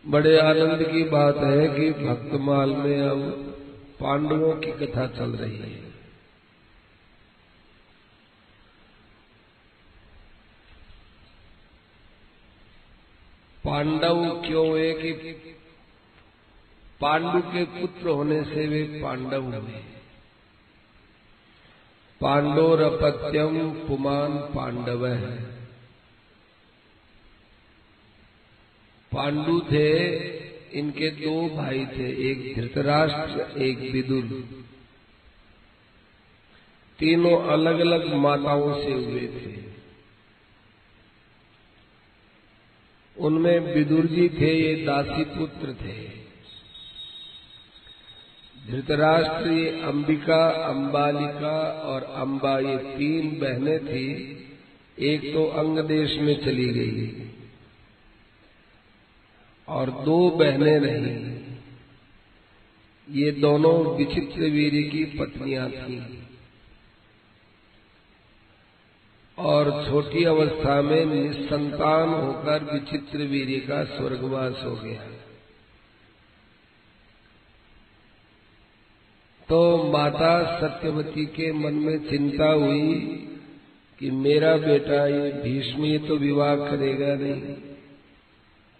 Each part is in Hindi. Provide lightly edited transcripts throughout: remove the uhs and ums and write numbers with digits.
बड़े आनंद की बात है कि भक्तमाल में अब पांडवों की कथा चल रही है। पांडव क्यों हुए कि पांडु के पुत्र होने से वे पांडव हुए। पांडोरपत्यम पुमान पांडव है। पांडु थे, इनके दो भाई थे, एक धृतराष्ट्र एक विदुर। तीनों अलग अलग माताओं से हुए थे। उनमें विदुर जी थे, ये दासी पुत्र थे। धृतराष्ट्र ये अंबिका, अंबालिका और अंबा, ये तीन बहनें थी। एक तो अंग देश में चली गई और दो बहनें रहीं। ये दोनों विचित्रवीर्य की पत्नियां थीं और छोटी अवस्था में निसंतान होकर विचित्रवीर्य का स्वर्गवास हो गया। तो माता सत्यवती के मन में चिंता हुई कि मेरा बेटा ये भीष्म ये तो विवाह करेगा नहीं,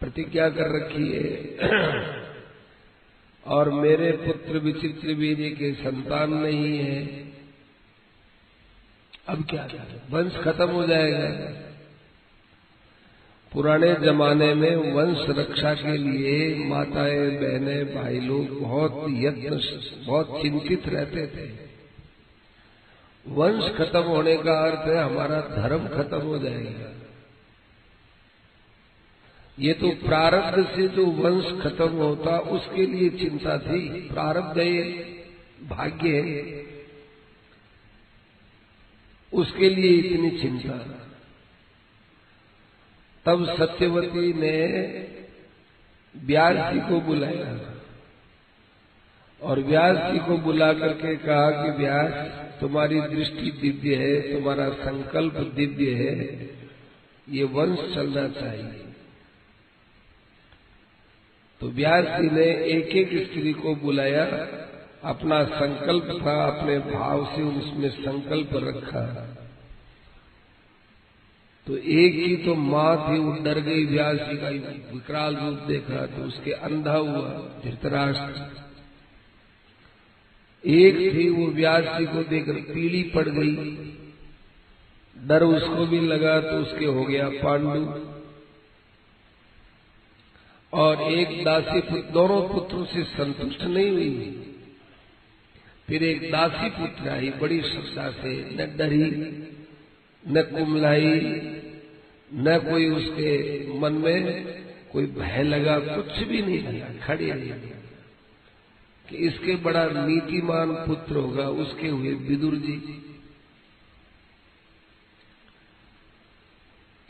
प्रतिज्ञा कर रखी है, और मेरे पुत्र विचित्रवीर्य के संतान नहीं है। अब क्या करें, वंश खत्म हो जाएगा। पुराने जमाने में वंश रक्षा के लिए माताएं, बहनें, भाई लोग बहुत चिंतित रहते थे। वंश खत्म होने का अर्थ है हमारा धर्म खत्म हो जाएगा। ये तो प्रारब्ध से जो वंश खत्म होता उसके लिए चिंता थी। प्रारब्ध है, भाग्य है, उसके लिए इतनी चिंता। तब सत्यवती ने व्यास जी को बुलाया और व्यास जी को बुला करके कहा कि व्यास, तुम्हारी दृष्टि दिव्य है, तुम्हारा संकल्प दिव्य है, ये वंश चलना चाहिए। तो व्यास जी ने एक एक स्त्री को बुलाया, अपना संकल्प था, अपने भाव से उसमें संकल्प रखा। तो एक ही तो माँ थी, वो डर गई, व्यास जी का विकराल रूप देखा तो उसके अंधा हुआ धृतराष्ट्र। एक थी, वो व्यास जी को देखकर पीली पड़ गई, डर उसको भी लगा तो उसके हो गया पांडु। और एक दासी दोनों पुत्रों से संतुष्ट नहीं हुई। फिर एक दासी पुत्र आई, बड़ी श्रद्धा से, न डरी न कुमलाई, न कोई उसके मन में कोई भय लगा, कुछ भी नहीं लगा, खड़ी रही कि इसके बड़ा नीतिमान पुत्र होगा। उसके हुए विदुर जी।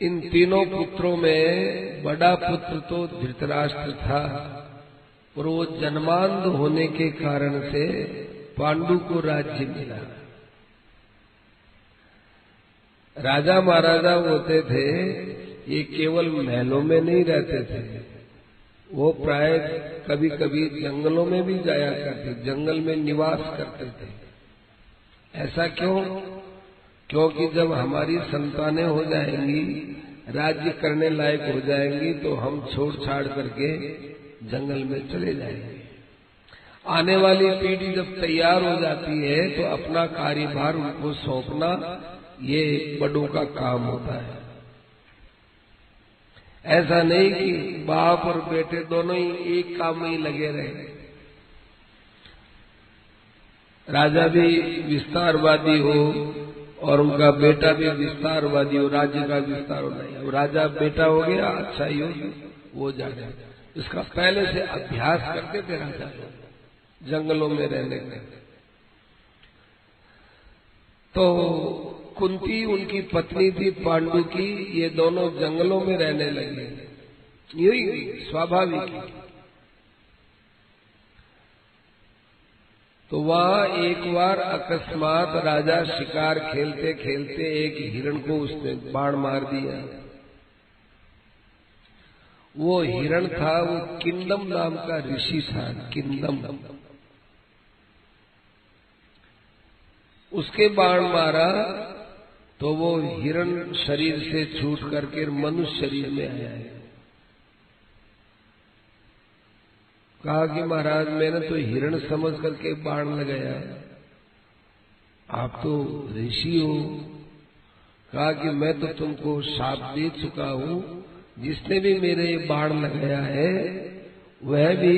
इन तीनों पुत्रों में बड़ा पुत्र तो धृतराष्ट्र था, और वो जन्मांध होने के कारण से पांडु को राज्य मिला। राजा महाराजा होते थे, ये केवल महलों में नहीं रहते थे, वो प्राय कभी कभी जंगलों में भी जाया करते, जंगल में निवास करते थे। ऐसा क्यों? क्योंकि जब हमारी संतानें हो जाएंगी, राज्य करने लायक हो जाएंगी, तो हम छोड़ छाड़ करके जंगल में चले जाएंगे। आने वाली पीढ़ी जब तैयार हो जाती है तो अपना कार्यभार उनको सौंपना, ये बड़ों का काम होता है। ऐसा नहीं कि बाप और बेटे दोनों ही एक काम में ही लगे रहे। राजा भी विस्तारवादी हो और उनका बेटा भी विस्तारवादी हो, राज्य का विस्तार हो नहीं। अब राजा बेटा हो गया, अच्छा ही हो, वो जाने। इसका पहले से अभ्यास करते थे राजा जंगलों में रहने का। तो कुंती उनकी पत्नी थी पांडु की, ये दोनों जंगलों में रहने लगे, यही स्वाभाविक। तो वहां एक बार अकस्मात राजा शिकार खेलते खेलते एक हिरण को उसने बाण मार दिया। वो हिरण था, वो किंदम नाम का ऋषि था, किंदम। उसके बाण मारा तो वो हिरण शरीर से छूट करके मनुष्य शरीर में आया है। कहा कि महाराज मैंने तो हिरण समझ करके बाण लगाया, आप तो ऋषि हो। कहा कि मैं तो तुमको शाप दे चुका हूं, जिसने भी मेरे बाण लगाया है वह भी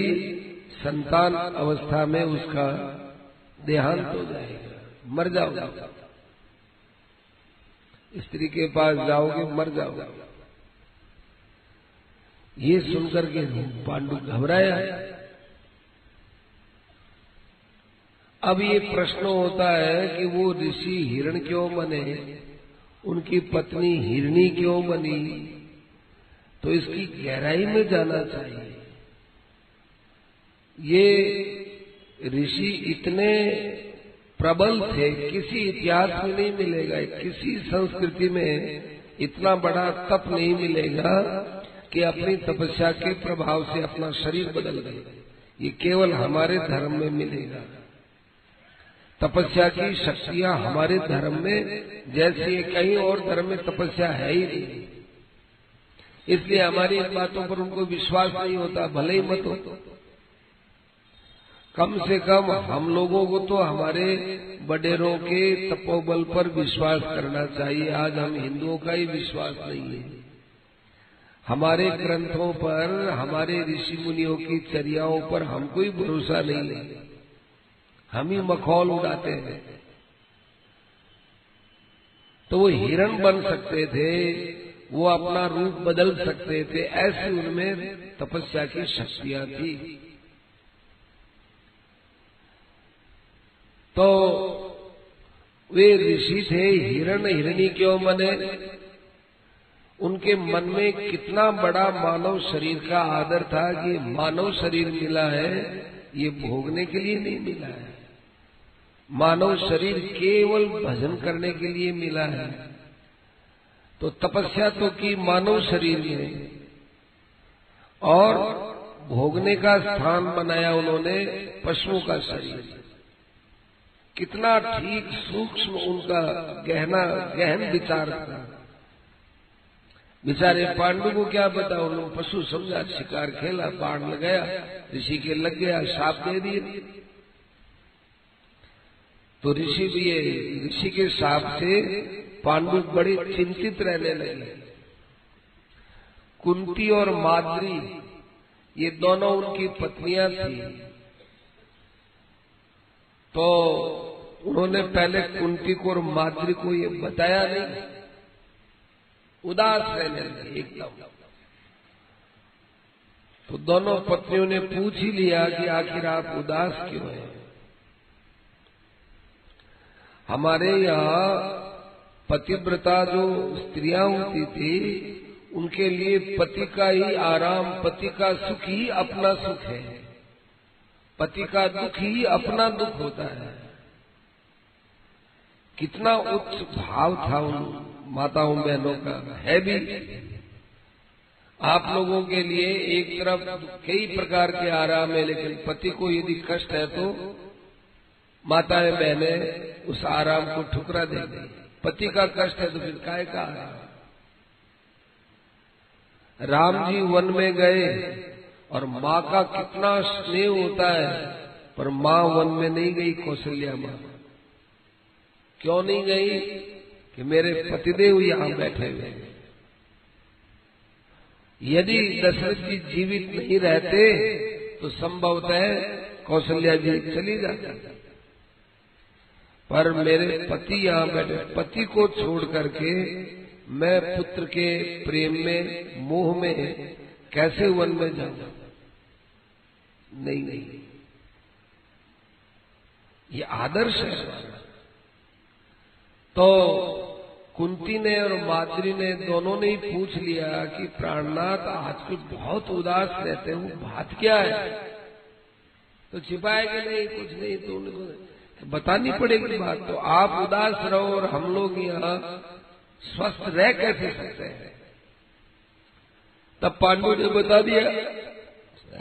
संतान अवस्था में उसका देहांत हो जाएगा, मर जाओगे, स्त्री के पास जाओगे मर जाओगे। ये सुनकर के पांडु घबराया। अब ये प्रश्न होता है कि वो ऋषि हिरण क्यों बने, उनकी पत्नी हिरणी क्यों बनी, तो इसकी गहराई में जाना चाहिए। ये ऋषि इतने प्रबल थे, किसी इतिहास में नहीं मिलेगा, किसी संस्कृति में इतना बड़ा तप नहीं मिलेगा कि अपनी तपस्या के प्रभाव से अपना शरीर बदल गए। ये केवल हमारे धर्म में मिलेगा। तपस्या की शक्तियां हमारे धर्म में जैसी कहीं और धर्म में तपस्या है ही नहीं, इसलिए हमारी इन बातों पर उनको विश्वास नहीं होता, भले ही मत हो। कम से कम हम लोगों को तो हमारे बड़ेरों के तपोबल पर विश्वास करना चाहिए। आज हम हिंदुओं का ही विश्वास नहीं है। हमारे ग्रंथों पर, हमारे ऋषि मुनियों की चर्याओं पर हमको ही भरोसा नहीं है, हम ही मखौल उड़ाते हैं। तो वो हिरण बन सकते थे, वो अपना रूप बदल सकते थे, ऐसी उनमें तपस्या की शक्तियां थी। तो वे ऋषि थे, हिरण हिरणी क्यों बने, उनके मन में कितना बड़ा मानव शरीर का आदर था कि मानव शरीर मिला है, ये भोगने के लिए नहीं मिला है। मानव शरीर केवल भजन करने के लिए मिला है। तो तपस्या तो की मानव शरीर में, और भोगने का स्थान बनाया उन्होंने पशुओं का शरीर। कितना ठीक सूक्ष्म उनका गहन विचार था। बेचारे पांडु को क्या पता, उन्होंने पशु समझा, शिकार खेला, बाण लगाया, ऋषि के लग गया, शाप दे दिए। तो ऋषि के शाप से पांडु बड़े चिंतित रहने लगे। कुंती और माद्री ये दोनों उनकी पत्नियां थी। तो उन्होंने पहले कुंती को और माद्री को ये बताया नहीं, उदास रहने लगे एकदम। तो दोनों पत्नियों ने पूछ ही लिया कि आखिर आप उदास क्यों हैं। हमारे यहाँ पतिव्रता जो स्त्रियां होती थी, उनके लिए पति का ही आराम, पति का सुख ही अपना सुख है, पति का दुख ही अपना दुख होता है। कितना उच्च भाव था उन माताओं बहनों का, है भी। आप लोगों के लिए एक तरफ कई प्रकार के आराम है, लेकिन पति को यदि कष्ट है तो माताएं बहनें उस आराम को ठुकरा देंगी। पति का कष्ट है तो फिर काय का आराम। राम जी वन में गए और माँ का कितना स्नेह होता है, पर माँ वन में नहीं गई, कौशल्या माँ। क्यों नहीं गई? कि मेरे पतिदेव यहां बैठे हुए हैं। यदि दशरथ जी जीवित नहीं रहते तो संभवतः कौशल्या जी चली जाती, पर मेरे पति यहां बैठे। पति को छोड़ करके मैं पुत्र के प्रेम में, मोह में कैसे वन में जाऊं? नहीं, ये आदर्श है। तो कुंती ने और माद्री ने दोनों ने ही पूछ लिया कि प्राणनाथ आजकल बहुत उदास रहते हैं, वो बात क्या है? तो छिपाएंगे नहीं, कुछ नहीं, तो उनको बतानी पड़ेगी बात। तो आप उदास रहो और हम लोग यहाँ स्वस्थ रह कैसे सकते हैं? तब पांडु ने बता दिया,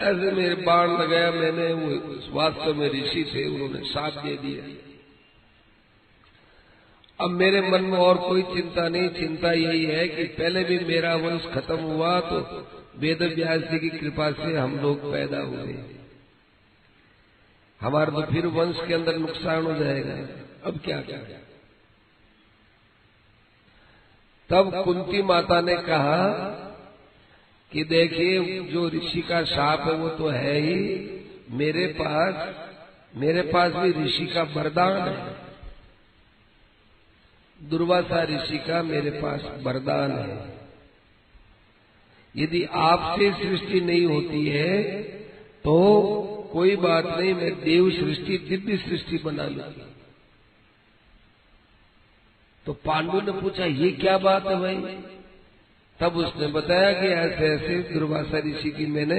ऐसे मेरे बाण लगाया मैंने, वो वास्तव में ऋषि थे, उन्होंने साथ दे दिया। अब मेरे मन में और कोई चिंता नहीं, चिंता यही है कि पहले भी मेरा वंश खत्म हुआ तो वेद व्यास जी की कृपा से हम लोग पैदा हुए, हमारा तो फिर वंश के अंदर नुकसान हो जाएगा, अब क्या करें। तब कुंती माता ने कहा कि देखिए जो ऋषि का शाप है वो तो है ही, मेरे पास भी ऋषि का वरदान है, दुर्वासा ऋषि का मेरे पास वरदान है। यदि आपसे सृष्टि नहीं होती है तो कोई बात नहीं, मैं देव सृष्टि दिव्य सृष्टि बना लूंगी। तो पांडु ने पूछा ये क्या बात है भाई? तब उसने बताया कि ऐसे ऐसे दुर्वासा ऋषि की मैंने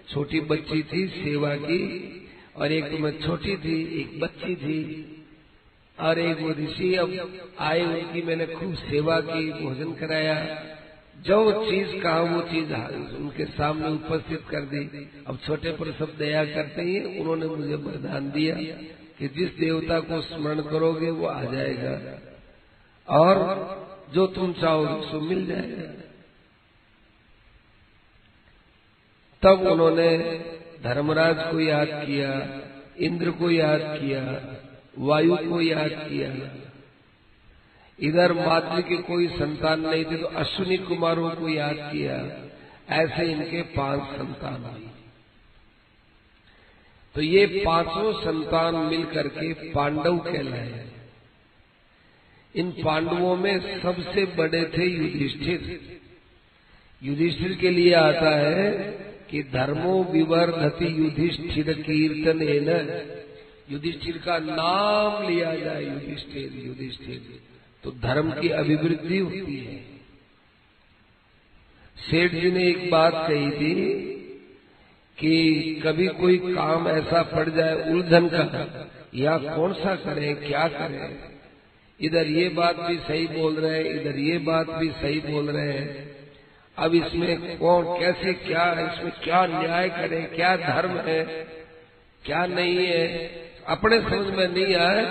छोटी बच्ची थी सेवा की, और एक तो मैं छोटी थी, एक बच्ची थी, और एक वो ऋषि अब आए, उनकी मैंने खूब सेवा की, भोजन कराया, जो चीज कहा वो चीज उनके सामने उपस्थित कर दी। अब छोटे पर सब दया करते ही, उन्होंने मुझे वरदान दिया कि जिस देवता को स्मरण करोगे वो आ जाएगा और जो तुम चाहोगे सो मिल जाएगा। तब उन्होंने धर्मराज को याद किया, इंद्र को याद किया, वायु को याद किया। इधर मातृ के कोई संतान नहीं थे तो अश्विनी कुमारों को याद किया। ऐसे इनके 5 संतान हुए। तो ये 5 संतान मिलकर के पांडव कहलाए। इन पांडवों में सबसे बड़े थे युधिष्ठिर। युधिष्ठिर के लिए आता है कि धर्मो विवर्धति युधिष्ठिर कीर्तनेन, युधिष्ठिर का नाम लिया जाए, युधिष्ठिर युधिष्ठिर, तो धर्म की अभिवृद्धि होती है। सेठ जी ने एक बात कही थी कि कभी कोई काम ऐसा पड़ जाए उलझन का, या कौन सा करें क्या करें, इधर ये बात भी सही बोल रहे हैं, इधर ये बात भी सही बोल रहे हैं, अब इसमें कौन कैसे क्या, इसमें क्या न्याय करें, क्या धर्म है क्या नहीं है, अपने समझ में नहीं आए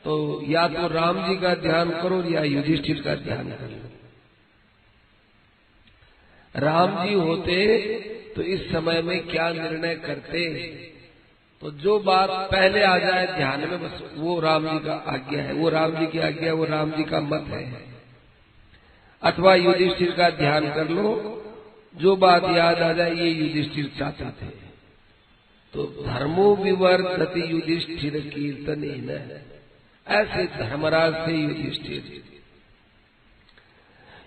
तो या तो राम जी का ध्यान करो या युधिष्ठिर का ध्यान करो। राम जी होते तो इस समय में क्या निर्णय करते, तो जो बात पहले आ जाए ध्यान में बस वो राम जी का आज्ञा है, वो राम जी की आज्ञा, वो राम जी का मत है। अथवा युधिष्ठिर का ध्यान कर लो, जो बात याद आ जाए ये युधिष्ठिर चाहते थे। तो धर्मो विवर्धति युधिष्ठिर कीर्तनेन, ऐसे धर्मराज थे युधिष्ठिर।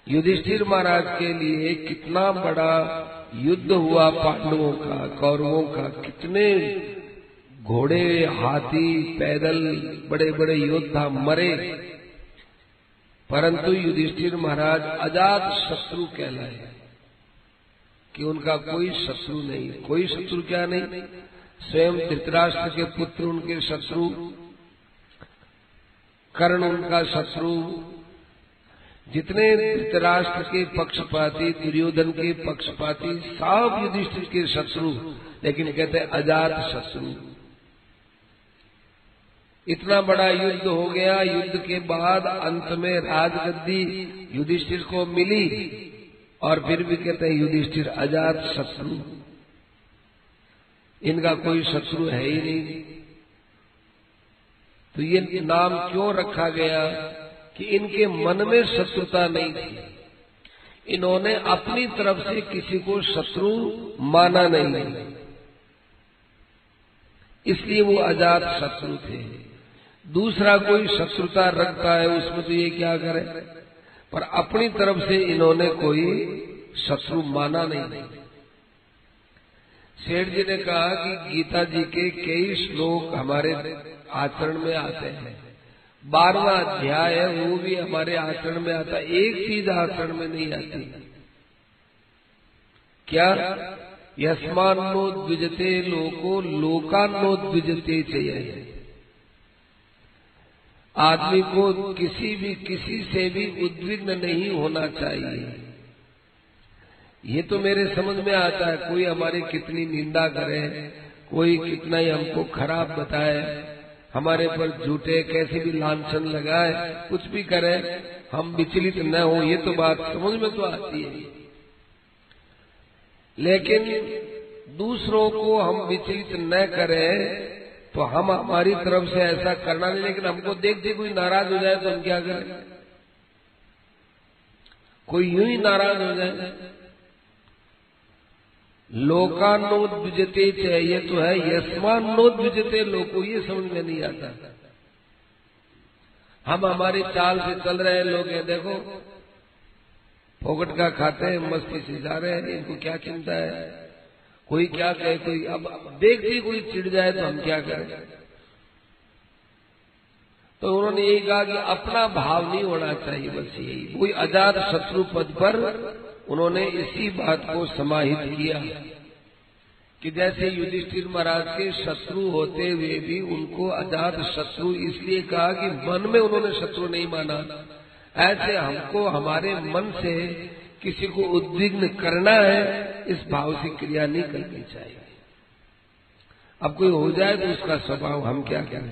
युधिष्ठिर महाराज के लिए कितना बड़ा युद्ध हुआ पांडवों का, कौरवों का, कितने घोड़े हाथी पैदल बड़े बड़े योद्धा मरे, परंतु युधिष्ठिर महाराज अजात शत्रु कहलाए कि उनका कोई शत्रु नहीं। कोई शत्रु क्या नहीं, स्वयं धृतराष्ट्र के पुत्र उनके शत्रु, कर्ण उनका शत्रु, जितने धृतराष्ट्र के पक्षपाती, दुर्योधन के पक्षपाती, सब युधिष्ठिर के शत्रु, लेकिन कहते हैं अजात शत्रु। इतना बड़ा युद्ध हो गया, युद्ध के बाद अंत में राजगद्दी युधिष्ठिर को मिली, और फिर भी कहते हैं युधिष्ठिर अजात शत्रु, इनका कोई शत्रु है ही नहीं। तो ये नाम क्यों रखा गया कि इनके मन में शत्रुता नहीं थी, इन्होंने अपनी तरफ से किसी को शत्रु माना नहीं, इसलिए वो अजात शत्रु थे। दूसरा कोई शत्रुता रखता है उसमें तो ये क्या करे, पर अपनी तरफ से इन्होंने कोई शत्रु माना नहीं। सेठ जी ने कहा कि गीता जी के कई श्लोक हमारे आचरण में आते हैं, 12वां अध्याय है वो भी हमारे आचरण में आता, एक चीज आचरण में नहीं आती। क्या? यस्मान्नो द्विजते लोको लोकान्नो द्विजते चाहिए। आदमी को किसी से भी उद्विग्न नहीं होना चाहिए। ये तो मेरे समझ में आता है। कोई हमारी कितनी निंदा करे, कोई कितना ही हमको खराब बताए, हमारे पर झूठे कैसे भी लांछन लगाए, कुछ भी करे, हम विचलित न हो, ये तो बात समझ में तो आती है। लेकिन दूसरों को हम विचलित न करें तो हम हमारी तरफ से ऐसा करना नहीं। लेकिन हमको देख के कोई नाराज हो जाए तो हम क्या करें? कोई यूं ही नाराज हो जाए। लोकानोद्विजते चाहिए तो है, यस्मानोद्विजते लोको, ये समझ में नहीं आता। हम हमारी चाल से चल रहे हैं, लोग ये देखो फोकट का खाते हैं, मस्ती से जा रहे हैं, इनको क्या चिंता है, कोई क्या कहे, कोई अब देखते कोई चिढ़ जाए तो हम क्या करें? तो उन्होंने यही कहा कि अपना भाव नहीं होना चाहिए, बस यही। कोई अजात शत्रु पद पर उन्होंने इसी बात को समाहित किया कि जैसे युधिष्ठिर महाराज के शत्रु होते हुए भी उनको अजात शत्रु इसलिए कहा कि मन में उन्होंने शत्रु नहीं माना। ऐसे हमको हमारे मन से किसी को उद्विग्न करना है, इस भाव से क्रिया नहीं करनी चाहिए। अब कोई हो जाए तो उसका स्वभाव हम क्या करें?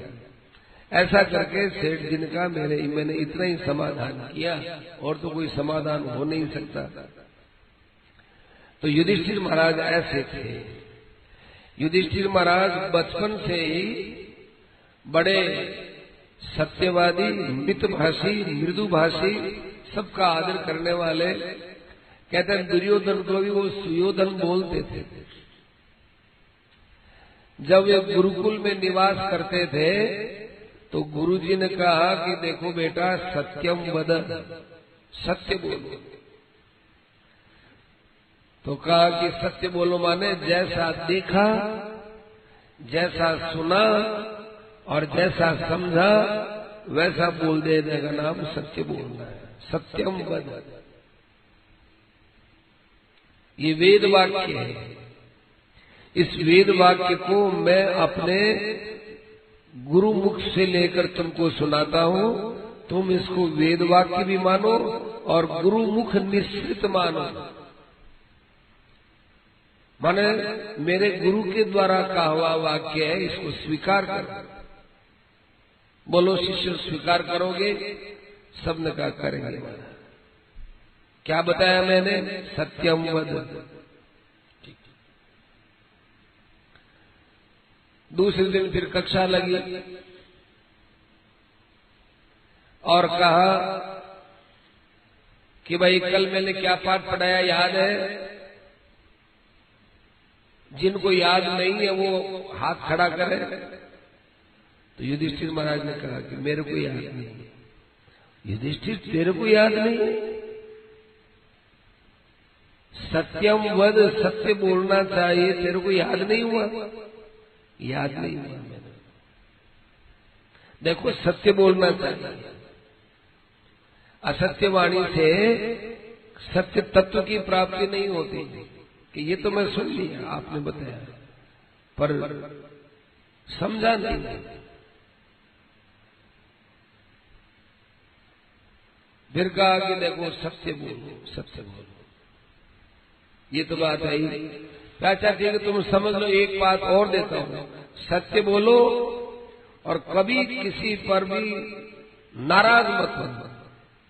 ऐसा करके सेठ जी ने कहा मैंने इतना ही समाधान किया, और तो कोई समाधान हो नहीं सकता। तो युधिष्ठिर महाराज ऐसे थे। युधिष्ठिर महाराज बचपन से ही बड़े सत्यवादी, मितभाषी, मृदुभाषी, सबका आदर करने वाले। कहते हैं दुर्योधन को भी वो सुयोधन बोलते थे। जब वे गुरुकुल में निवास करते थे तो गुरुजी ने कहा कि देखो बेटा, सत्यम वद, सत्य बोलो। तो कहा कि सत्य बोलो माने जैसा देखा, जैसा सुना और जैसा समझा वैसा बोल देने का नाम सत्य बोलना है। सत्यम वद, ये वेद वाक्य है। इस वेद वाक्य को मैं अपने गुरु मुख से लेकर तुमको सुनाता हूँ। तुम इसको वेद वाक्य भी मानो और गुरु मुख निश्चित मानो। माने मेरे गुरु के द्वारा कहा हुआ वाक्य है, इसको स्वीकार कर। बोलो शिष्य, स्वीकार करोगे? सबने कहा करेंगे। क्या बताया मैंने? सत्यम वद। दूसरे दिन फिर कक्षा लगी और कहा कि भाई कल मैंने क्या पाठ पढ़ाया याद है? जिनको याद नहीं है वो हाथ खड़ा करे। तो युधिष्ठिर महाराज ने कहा कि मेरे को याद नहीं। युधिष्ठिर, तेरे को याद नहीं? सत्यम वद, सत्य बोलना चाहिए, तेरे को याद नहीं हुआ? याद नहीं हुआ मैंने। देखो, सत्य बोलना चाहिए। असत्य वाणी से सत्य तत्व की प्राप्ति नहीं होती। कि ये तो मैं सुन लिया, आपने बताया, पर समझा नहीं। फिर कहा कि देखो सत्य बोलो, सत्य बोलो। ये तो बात है ही। अच्छा ठीक है, तुम समझ लो। एक बात और देता हूं, सत्य बोलो और कभी किसी पर भी नाराज मत बनो।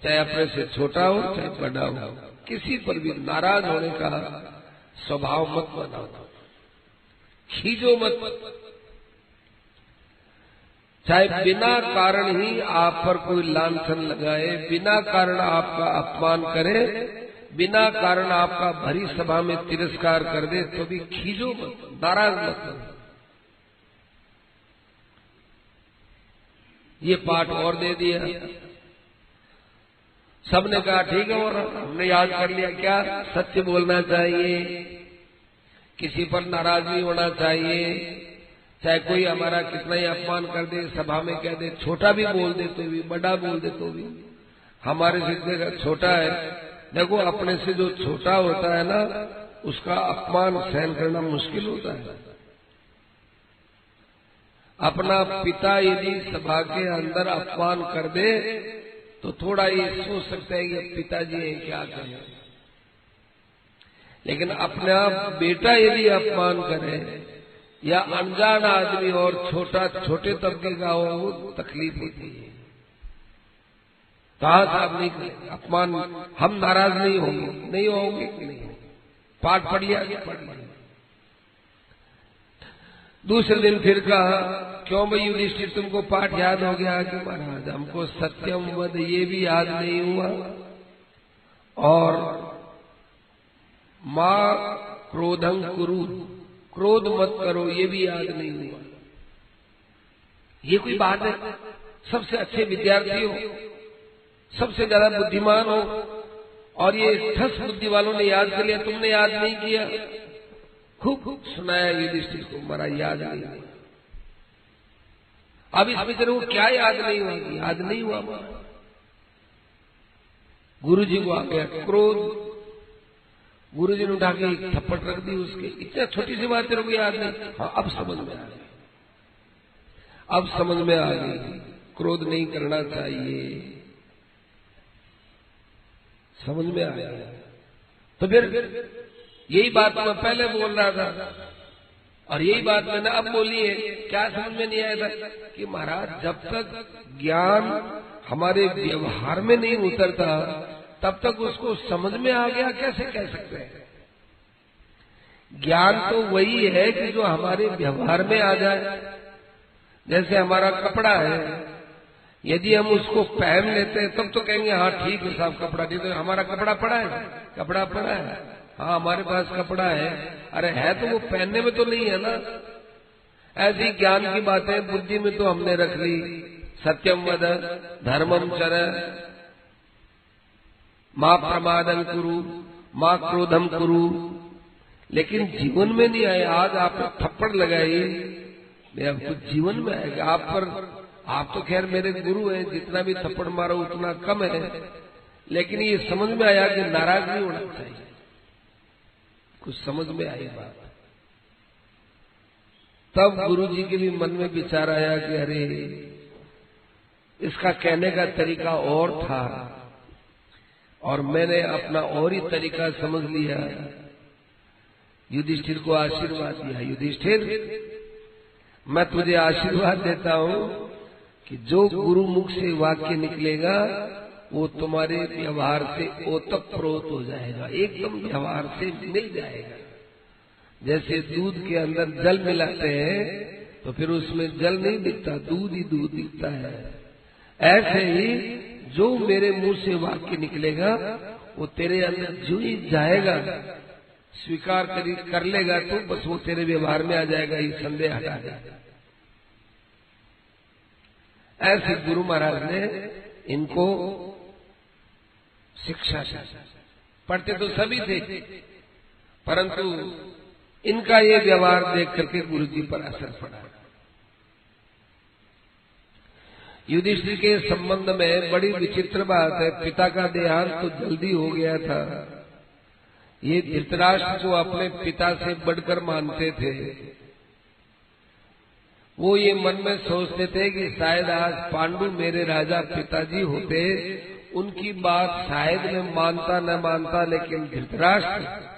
चाहे अपने से छोटा हो चाहे बड़ा हो, किसी पर भी नाराज होने का स्वभाव मत बनाओ। खींचो मत। चाहे बिना कारण ही आप पर कोई लांछन लगाए, बिना कारण आपका अपमान करे, बिना कारण आपका भरी सभा में तिरस्कार कर दे, तो भी खींचो मत, नाराज मत करो। ये पाठ और दे दिया। सबने कहा ठीक है, और हमने याद कर लिया। क्या? सत्य बोलना चाहिए, किसी पर नाराज नहीं होना चाहिए। चाहे कोई हमारा कितना ही अपमान कर दे, सभा में कह दे, छोटा भी बोल दे तो भी, बड़ा बोल दे तो भी, हमारे से छोटा है। देखो, अपने से जो छोटा होता है ना, उसका अपमान सहन करना मुश्किल होता है। अपना पिता यदि सभा के अंदर अपमान कर दे तो थोड़ा ये सोच सकता है कि पिताजी हैं, क्या करें। लेकिन अपना बेटा यदि अपमान करे या अनजान आदमी और छोटे तबके का हो, वो तकलीफ होती है। कहा साहब नहीं करें अपमान, हम नाराज नहीं होंगे, नहीं होंगे कि नहीं, पाठ पढ़ लिया, पढ़ लिया। दूसरे दिन फिर कहा, क्यों भाई युधिष्ठिर तुमको पाठ याद हो गया? कि महाराज हमको सत्यम वद ये भी याद नहीं हुआ, और मां क्रोधं कुरु, क्रोध मत करो, ये भी याद नहीं हुआ। ये कोई बात है? सबसे अच्छे विद्यार्थी हो, सबसे ज्यादा बुद्धिमान हो, और ये ठस बुद्धि वालों ने याद कर लिया, तुमने याद नहीं किया। खूब सुनाया युधिष्ठिर को, हमारा याद नहीं हुआ। अब इस बेचारे को क्या याद नहीं हुआ? याद नहीं हुआ। गुरु जी को आ गया क्रोध, गुरु जी ने उठा के एक थप्पड़ रख दी उसके। इतना छोटी सी बात तेरे को याद नहीं? हाँ, अब समझ में आ गई, अब समझ में आ गई, क्रोध नहीं करना चाहिए, समझ में आ गया। तो फिर यही बात मैं पहले बोल रहा था, और यही बात मैंने अब बोली है। क्या समझ में नहीं आया था? कि महाराज जब तक ज्ञान हमारे व्यवहार में नहीं उतरता, तब तक उसको समझ में आ गया कैसे कह सकते हैं? ज्ञान तो वही है कि जो हमारे व्यवहार में आ जाए। जैसे हमारा कपड़ा है, यदि हम उसको पहन लेते हैं तब तो कहेंगे हाँ ठीक है साहब कपड़ा, नहीं तो हमारा कपड़ा पड़ा है, कपड़ा पड़ा है, हाँ हमारे पास कपड़ा है। अरे है तो वो पहनने में तो नहीं है ना। ऐसी ज्ञान की बातें बुद्धि में तो हमने रख ली, सत्यम वद, धर्मम चर, मां प्रमादं कुरु, मां क्रोधम कुरु, लेकिन जीवन में नहीं आए। आज आपने थप्पड़ लगाई, अब कुछ जीवन में आएगा आप पर। आप तो खैर मेरे गुरु हैं, जितना भी थप्पड़ मारो उतना कम है, लेकिन ये समझ में आया कि नाराज नहीं होना चाहिए। कुछ समझ में आई बात। तब गुरु जी के भी मन में विचार आया कि अरे इसका कहने का तरीका और था, और मैंने अपना और ही तरीका समझ लिया। युधिष्ठिर को आशीर्वाद दिया, युधिष्ठिर मैं तुझे आशीर्वाद देता हूं कि जो गुरु मुख से वाक्य निकलेगा वो तुम्हारे व्यवहार से ओतप्रोत हो जाएगा, एकदम व्यवहार से मिल जाएगा। जैसे दूध के अंदर जल मिलाते हैं तो फिर उसमें जल नहीं दिखता, दूध ही दूध दिखता है। ऐसे ही जो मेरे मुंह से वाक्य निकलेगा वो तेरे अंदर जो ही जाएगा, स्वीकार कर लेगा तो बस वो तेरे व्यवहार में आ जाएगा, ये संदेह हटा जाएगा। ऐसे गुरु महाराज ने इनको शिक्षा पढ़ते तो सभी थे, परंतु इनका ये व्यवहार देख करके गुरु जी पर असर पड़ा। युधिष्ठिर के संबंध में बड़ी विचित्र बात है, पिता का देहांत तो जल्दी हो गया था। ये धृतराष्ट्र को अपने पिता से बढ़कर मानते थे। वो ये मन में सोचते थे कि शायद आज पांडु मेरे राजा पिताजी होते, उनकी बात शायद मैं मानता न मानता, लेकिन धृतराष्ट्र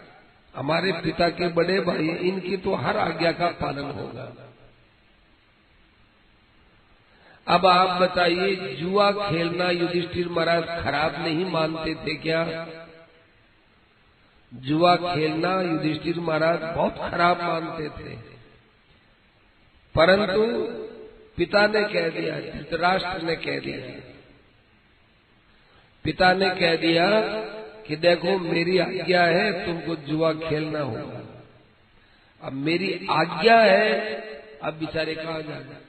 हमारे पिता के बड़े भाई, इनकी तो हर आज्ञा का पालन होगा। अब आप बताइए, जुआ खेलना युधिष्ठिर महाराज खराब नहीं मानते थे क्या? जुआ खेलना युधिष्ठिर महाराज बहुत खराब मानते थे, परंतु पिता ने कह दिया, धृतराष्ट्र ने कह दिया, पिता ने कह दिया कि देखो मेरी आज्ञा है, तुमको जुआ खेलना होगा। अब मेरी आज्ञा है, अब बेचारे कहाँ जाना।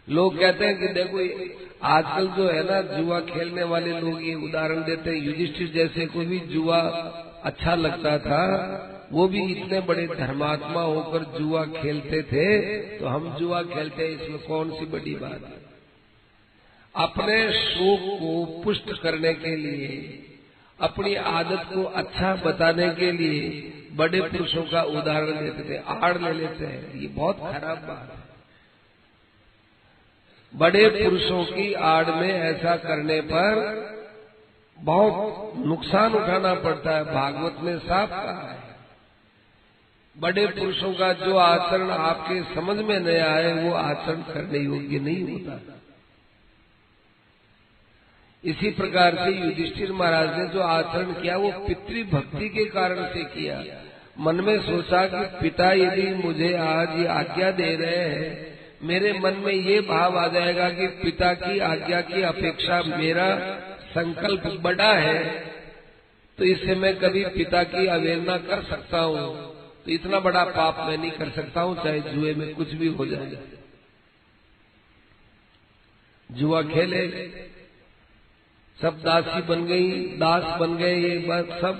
लोग कहते हैं कि देखो आजकल जो है ना जुआ खेलने वाले लोग ये उदाहरण देते हैं, युधिष्ठिर जैसे को भी जुआ अच्छा लगता था, वो भी इतने बड़े धर्मात्मा होकर जुआ खेलते थे, तो हम जुआ खेलते हैं, इसमें कौन सी बड़ी बात है। अपने शोक को पुष्ट करने के लिए, अपनी आदत को अच्छा बताने के लिए बड़े पुरुषों का उदाहरण देते थे, आड़ ले लेते हैं। ये बहुत खराब बात है। बड़े पुरुषों की आड़ में ऐसा करने पर बहुत नुकसान उठाना पड़ता है। भागवत में साफ कहा है, बड़े पुरुषों का जो आचरण आपके समझ में नहीं आए वो आचरण करने योग्य नहीं होता। इसी प्रकार से युधिष्ठिर महाराज ने जो आचरण किया वो पितृभक्ति के कारण से किया। मन में सोचा कि पिता यदि मुझे आज ये आज्ञा दे रहे हैं, मेरे मन में ये भाव आ जाएगा कि पिता की आज्ञा की अपेक्षा मेरा संकल्प बड़ा है, तो इससे मैं कभी पिता की अवहेलना कर सकता हूँ। तो इतना बड़ा पाप मैं नहीं कर सकता हूँ, चाहे जुए में कुछ भी हो जाए। जुआ खेले, सब दासी बन गई, दास बन गए, ये बात सब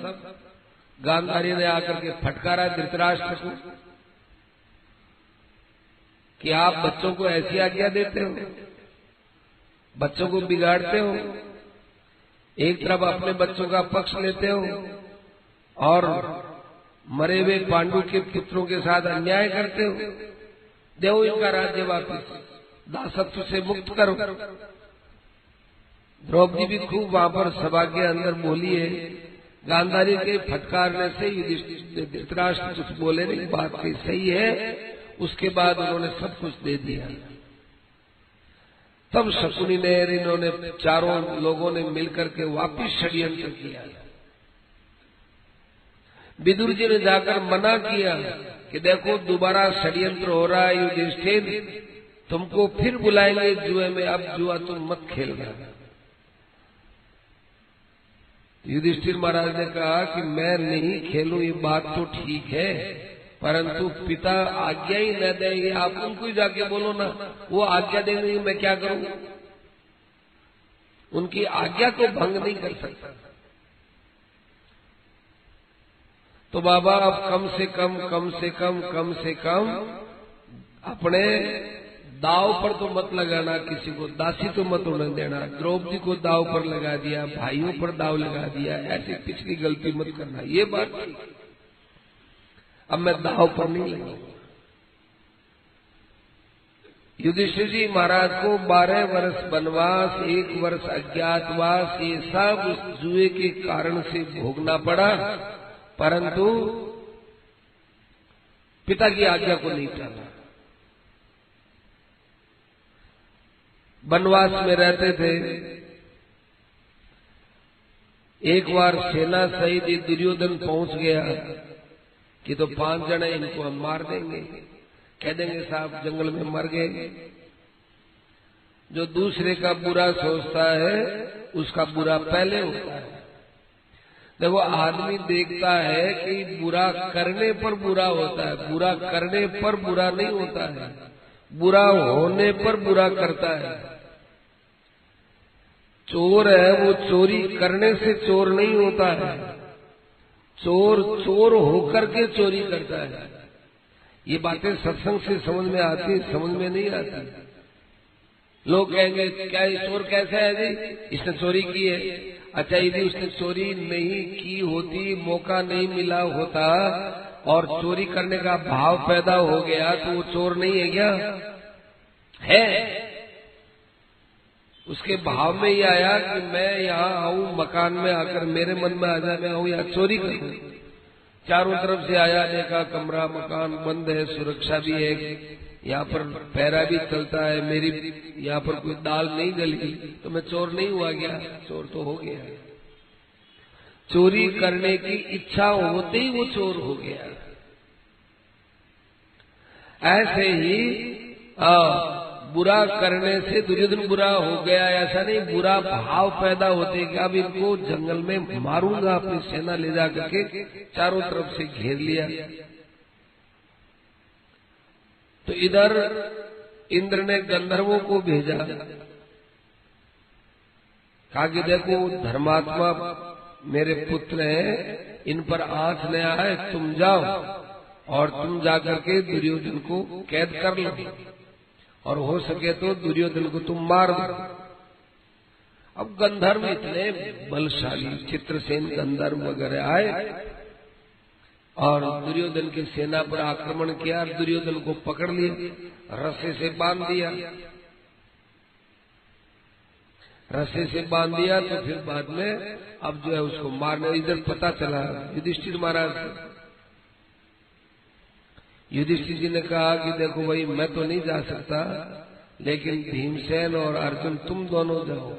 गांधारी ने आकर के फटकारा धृतराष्ट्र को कि आप बच्चों को ऐसी आज्ञा देते हो, बच्चों को बिगाड़ते हो, एक तरफ अपने बच्चों का पक्ष लेते हो और मरे हुए पांडु के पुत्रों के साथ अन्याय करते हो। दो इनका राज्य वापिस, दासत्व से मुक्त करो। द्रौपदी भी खूब वहां पर सभा के अंदर बोली है। गांधारी के फटकारने से धृतराष्ट्र कुछ बोले नहीं, बात भी सही है। उसके बाद उन्होंने सब कुछ दे दिया। तब शकुनी ने, इन्होंने चारों लोगों ने मिलकर के वापिस षड्यंत्र किया। विदुर जी ने जाकर मना किया कि देखो दोबारा षड्यंत्र हो रहा है युधिष्ठिर, तुमको फिर बुलाएंगे जुए में, अब जुआ तुम मत खेलना। युधिष्ठिर महाराज ने कहा कि मैं नहीं खेलूं, ये बात तो ठीक है, परंतु पिता आज्ञा ही न देंगे, आप उनको ही जाके बोलो ना, वो आज्ञा देंगे, मैं क्या करूं? उनकी आज्ञा को भंग नहीं कर सकता। तो बाबा अब कम से कम अपने दाव पर तो मत लगाना, किसी को दासी तो मत होने देना। द्रौपदी को दाव पर लगा दिया, भाइयों पर दाव लगा दिया, ऐसी पिछली गलती मत करना। ये बात ठीक, अब मैं दाव पर नहीं लगाऊंगा। युधिष्ठिर जी महाराज को 12 वर्ष वनवास, 1 वर्ष अज्ञातवास, ये सब उस जुए के कारण से भोगना पड़ा, परंतु पिता की आज्ञा को नहीं टाला। वनवास में रहते थे। एक बार सेना सहित दुर्योधन पहुंच गया कि तो 5 जने इनको हम मार देंगे, कह देंगे साहब जंगल में मर गए। जो दूसरे का बुरा सोचता है उसका बुरा पहले होता है। देखो आदमी देखता है कि बुरा करने पर बुरा होता है, बुरा करने पर बुरा नहीं होता है, बुरा होने पर बुरा करता है। चोर है वो चोरी करने से चोर नहीं होता है, चोर चोर होकर के चोरी करता है। ये बातें सत्संग से समझ में आती, समझ में नहीं आती। लोग कहेंगे क्या ये चोर कैसा है जी, इसने चोरी की है। अच्छा यदि उसने चोरी नहीं की होती, मौका नहीं मिला होता और चोरी करने का भाव पैदा हो गया तो वो चोर नहीं है क्या? है। उसके भाव में ही आया कि मैं यहाँ आऊं, मकान में आकर मेरे मन में आ जाए मैं आऊं यहाँ चोरी करूं। चारों तरफ से आया, देखा कमरा मकान बंद है, सुरक्षा भी है, यहाँ पर पैरा भी चलता है, मेरी यहाँ पर कोई दाल नहीं गली, तो मैं चोर नहीं हुआ गया, चोर तो हो गया। चोरी करने की इच्छा होते ही वो चोर हो गया। ऐसे ही बुरा करने से दुर्योधन बुरा हो गया, ऐसा नहीं, बुरा भाव पैदा होते कि अब इनको जंगल में मारूंगा, अपनी सेना ले जा करके चारों तरफ से घेर लिया। तो इधर इंद्र ने गंधर्वों को भेजा, कहा कि देखो धर्मात्मा मेरे पुत्र हैं, इन पर आंच न आए, तुम जाओ और तुम जाकर के दुर्योधन को कैद कर लो और हो सके तो दुर्योधन को तुम मार दो। अब गंधर्व इतने बलशाली, चित्रसेन गंधर्व वगैरह आए और दुर्योधन की सेना पर आक्रमण किया, दुर्योधन को पकड़ लिया, रस्से से बांध दिया। रस्से से बांध दिया तो फिर बाद में अब जो है उसको मारने, इधर पता चला युधिष्ठिर महाराज को। युधिष्ठिर जी ने कहा कि देखो भाई मैं तो नहीं जा सकता, लेकिन भीमसेन और अर्जुन तुम दोनों जाओ।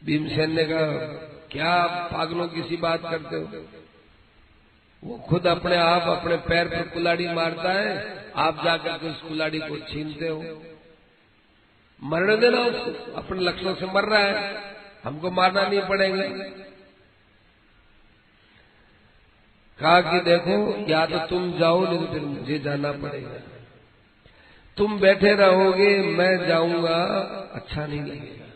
भीमसेन ने कहा क्या आप पागलों की सी बात करते हो, वो खुद अपने आप अपने पैर पर कुल्हाड़ी मारता है, आप जाकर के उस कुल्हाड़ी को छीनते हो। मरने देना उसको, अपने लक्षणों से मर रहा है, हमको मारना नहीं पड़ेगा। कहा कि देखो या तो तुम जाओ नहीं तो फिर मुझे जाना पड़ेगा। तुम बैठे रहोगे मैं जाऊंगा, अच्छा नहीं लगेगा।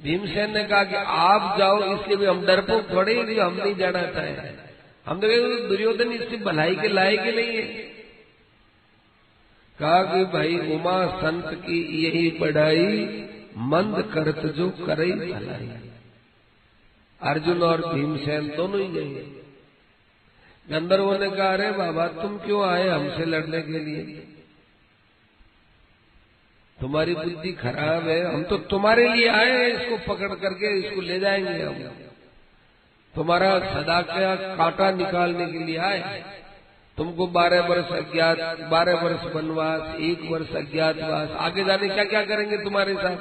भीमसेन ने कहा कि आप जाओ, इसलिए भी हम डरपोक थोड़े ही, हम नहीं जाना चाहे। हम तो कहे दुर्योधन इससे भलाई के लायक ही नहीं है। कहा कि भाई उमा संत की यही बढ़ाई, मंद करत जो करई भलाई। अर्जुन और भीमसेन दोनों ही गए। गंधर्वों ने कहा अरे बाबा तुम क्यों आए हमसे लड़ने के लिए, तुम्हारी बुद्धि खराब है, हम तो तुम्हारे लिए आए हैं, इसको पकड़ करके इसको ले जाएंगे हम, तुम्हारा सदा का कांटा निकालने के लिए आए। तुमको 12 वर्ष अज्ञात, 12 वर्ष वनवास, 1 वर्ष अज्ञातवास, आगे जाने क्या क्या करेंगे तुम्हारे साथ।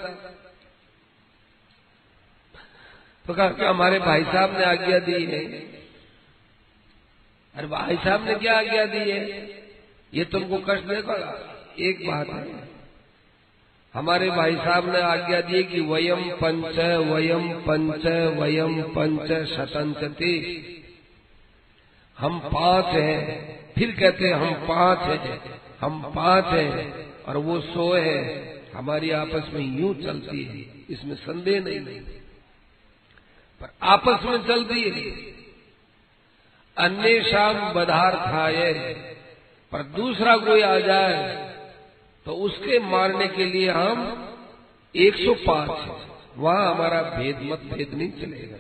तो कहा कि हमारे भाई साहब ने आज्ञा दी है। अरे भाई साहब ने क्या आज्ञा दी है, ये तुमको कष्ट देगा। एक बात है, हमारे भाई साहब ने आज्ञा दी कि वयम पंच वयम पंच वयम पंच शतंचते, हम 5 हैं। फिर कहते हैं हम 5 हैं, हम 5 हैं और वो 100 है। हमारी आपस में यूं चलती है, इसमें संदेह नहीं, पर आपस में चलती है। अन्य शाम बधार्थाय, पर दूसरा कोई आ जाए तो उसके मारने के लिए हम 105 हैं। वहां हमारा मतभेद नहीं चलेगा,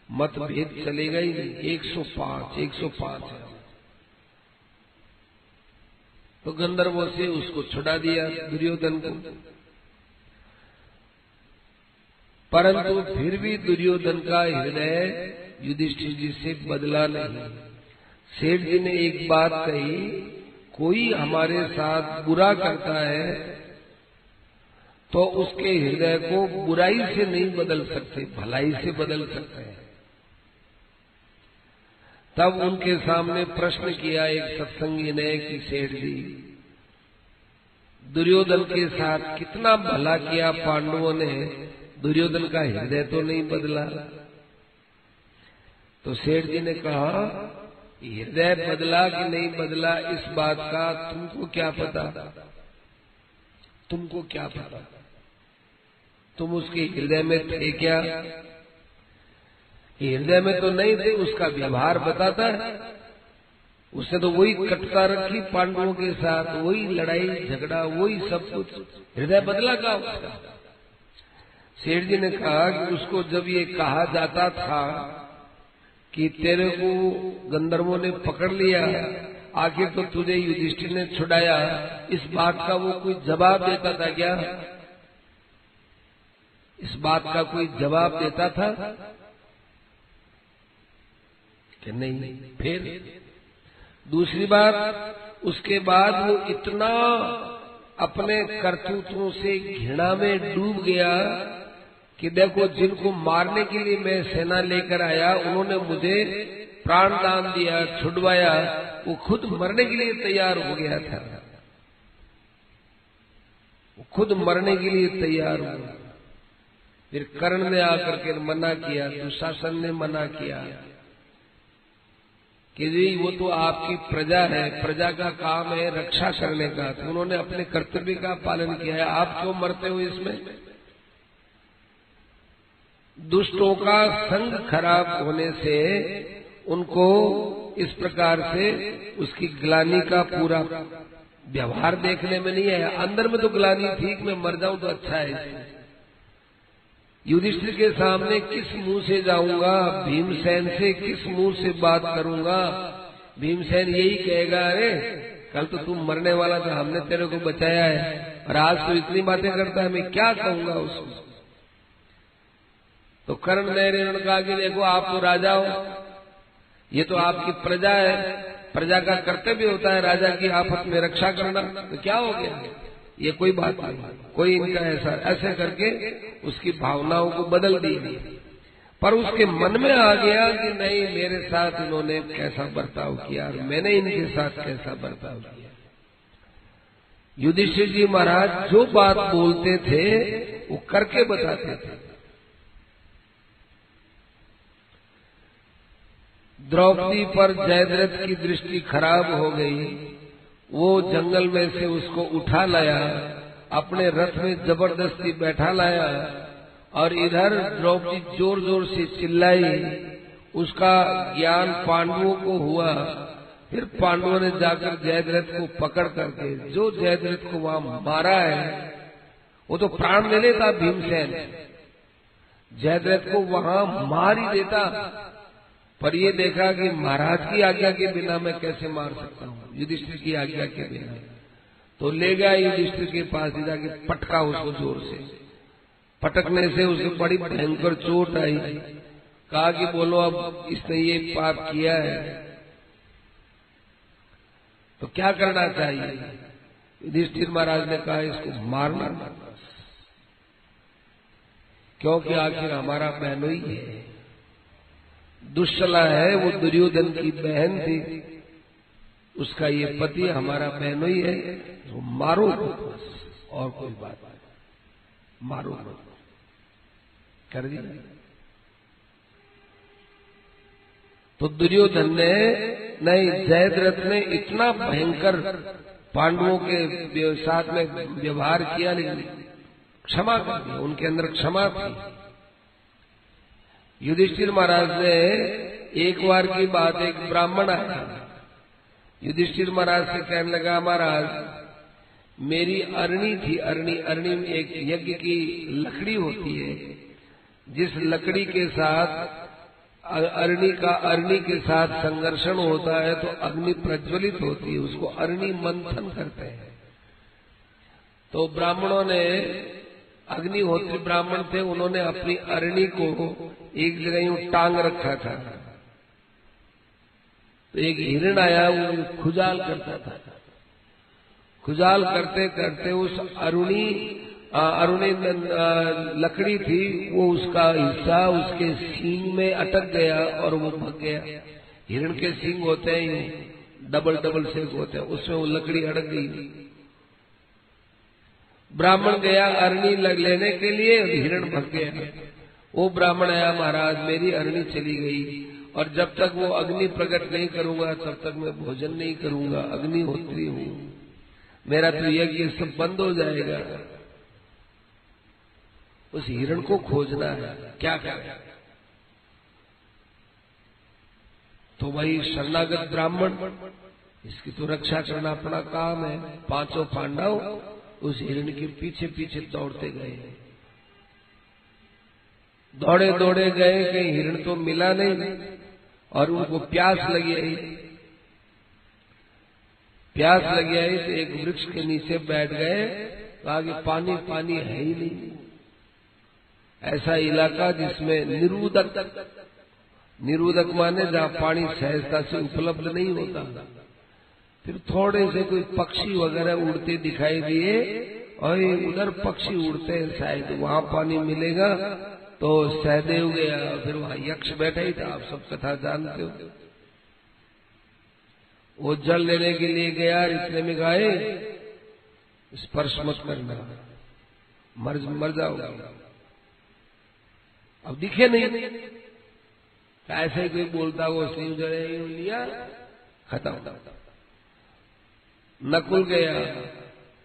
मतभेद चलेगा ही नहीं। 105 है। तो गंधर्वों से उसको छुड़ा दिया दुर्योधन को, परंतु फिर भी दुर्योधन का हृदय युधिष्ठिर जी से बदला नहीं। सेठ जी ने एक बात कही, कोई हमारे साथ बुरा करता है तो उसके हृदय को बुराई से नहीं बदल सकते, भलाई से बदल सकते हैं। तब उनके सामने प्रश्न किया एक सत्संगी ने कि सेठ जी, दुर्योधन के साथ कितना भला किया पांडवों ने, दुर्योधन का हृदय तो नहीं बदला। तो सेठ जी ने कहा हृदय बदला कि नहीं बदला इस बात का तुमको क्या पता, तुमको क्या पता, तुम उसके हृदय में थे क्या। हृदय में तो नहीं थे, उसका व्यवहार बताता है। उसने तो वही कटता रखी पांडवों के साथ, वही लड़ाई झगड़ा, वही सब कुछ, हृदय बदला का उसका। सेठ जी ने कहा कि उसको जब ये कहा जाता था कि तेरे को गंधर्वों ने पकड़ लिया, आखिर तो तुझे युधिष्ठिर ने छुड़ाया, इस बात का वो कोई जवाब देता था क्या, इस बात का कोई जवाब देता था कि नहीं। फिर दूसरी बात, उसके बाद वो इतना अपने करतूतों से घृणा में डूब गया कि देखो जिनको मारने के लिए मैं सेना लेकर आया उन्होंने मुझे प्राण दान दिया, छुड़वाया, वो खुद मरने के लिए तैयार हो गया था, वो खुद मरने के लिए तैयार हुआ। फिर कर्ण ने आकर के मना किया, दुशासन ने मना किया कि जी वो तो आपकी प्रजा है, प्रजा का काम है रक्षा करने का, तो उन्होंने अपने कर्तव्य का पालन किया है, आप क्यों मरते हो इसमें। दुष्टों का संग खराब होने से उनको इस प्रकार से उसकी ग्लानि का पूरा व्यवहार देखने में नहीं आया। अंदर में तो ग्लानि थी कि मैं मर जाऊं तो अच्छा है। युधिष्ठिर के सामने किस मुंह से जाऊंगा, भीमसेन से किस मुंह से बात करूंगा। भीमसेन यही कहेगा अरे कल तो तू मरने वाला था, हमने तेरे को बचाया है, और आज तो इतनी बातें करता है, मैं क्या कहूंगा उसको। तो कर्ण ने कहा कि देखो आप तो राजा हो, ये तो आपकी प्रजा है, प्रजा का कर्तव्य होता है राजा की आफत में रक्षा करना, तो क्या हो गया, ये कोई बात नहीं, कोई इनका ऐसे करके उसकी भावनाओं को बदल दिया। पर उसके मन में आ गया कि नहीं, मेरे साथ इन्होंने कैसा बर्ताव किया और मैंने इनके साथ कैसा बर्ताव किया। युधिष्ठिर जी महाराज जो बात बोलते थे वो करके बताते थे। द्रौपदी पर जयद्रथ की दृष्टि खराब हो गई, वो जंगल में से उसको उठा लाया, अपने रथ में जबरदस्ती बैठा लाया, और इधर द्रौपदी जोर जोर से चिल्लाई, उसका ज्ञान पांडवों को हुआ। फिर पांडवों ने जाकर जयद्रथ को पकड़ करके, जो जयद्रथ को वहां मारा है, वो तो प्राण ले लेता भीमसेन, जयद्रथ को वहां मार ही देता, पर ये देखा कि महाराज की आज्ञा के बिना मैं कैसे मार सकता हूँ, युधिष्ठिर की आज्ञा के बिना। तो ले गया युधिष्ठिर के पास, जाके पटका उसको जोर से, पटकने से उसे बड़ी भयंकर चोट आई। कहा कि बोलो अब इसने ये पाप किया है तो क्या करना चाहिए। युधिष्ठिर महाराज ने कहा इसको मारना, क्योंकि आखिर हमारा बहनोई है, दुश्शला है, वो दुर्योधन की बहन थी, उसका ये पति हमारा बहनोई है, तो मारो और कोई बात नहीं, मारो कर दिया। तो दुर्योधन ने नहीं, जयद्रथ ने इतना भयंकर पांडवों के साथ में व्यवहार किया, लेकिन क्षमा कर दिया, उनके अंदर क्षमा थी। युधिष्ठिर महाराज ने एक बार की बात, एक ब्राह्मण आया, युधिष्ठिर महाराज से कहने लगा, महाराज मेरी अरणी थी, अरणी में एक यज्ञ की लकड़ी होती है, जिस लकड़ी के साथ अरणी के साथ संघर्षण होता है तो अग्नि प्रज्वलित होती है, उसको अरणी मंथन करते हैं। तो ब्राह्मणों ने, अग्निहोत्री ब्राह्मण थे, उन्होंने अपनी अरणी को एक जगह यूं टांग रखा था, तो एक हिरण आया, वो खुजाल करता था, खुजाल करते करते उस अरुणी लकड़ी थी, वो उसका हिस्सा उसके सींग में अटक गया और वो भाग गया। हिरण के सींग होते हैं डबल शेप होते हैं, उसमें वो लकड़ी अटक गई। ब्राह्मण गया अरणी लेने के लिए, हिरण भाग गया। वो ब्राह्मण आया, महाराज मेरी अरणी चली गई, और जब तक वो अग्नि प्रकट नहीं करूंगा तब तक मैं भोजन नहीं करूंगा, अग्निहोत्री हूं, मेरा तो यज्ञ सब बंद हो जाएगा। उस हिरण को खोजना है, क्या करें। तो वही शरणागत ब्राह्मण, इसकी तो रक्षा करना अपना काम है। पांचों पांडव उस हिरण के पीछे पीछे दौड़ते गए, दौड़े दौड़े गए, कहीं हिरण तो मिला नहीं, और उनको प्यास लगी आई। प्यास लगी आई तो एक वृक्ष के नीचे बैठ गए, कहा कि पानी पानी है ही नहीं। ऐसा इलाका जिसमें निरूदक माने जहाँ पानी सहजता से उपलब्ध नहीं होता। फिर थोड़े से कोई पक्षी वगैरह उड़ते दिखाई दिए, और उधर पक्षी उड़ते हैं, शायद वहां पानी मिलेगा। तो सहदेव गया, फिर वहां यक्ष बैठा ही था, आप सब कथा जानते हो। वो जल लेने के लिए गया, इतने में गाये स्पर्श मत करना, मर जाओगा। अब दिखे नहीं, ऐसे ही कोई बोलता, वो सिंह जड़े लिया, खत्म। नकुल गया,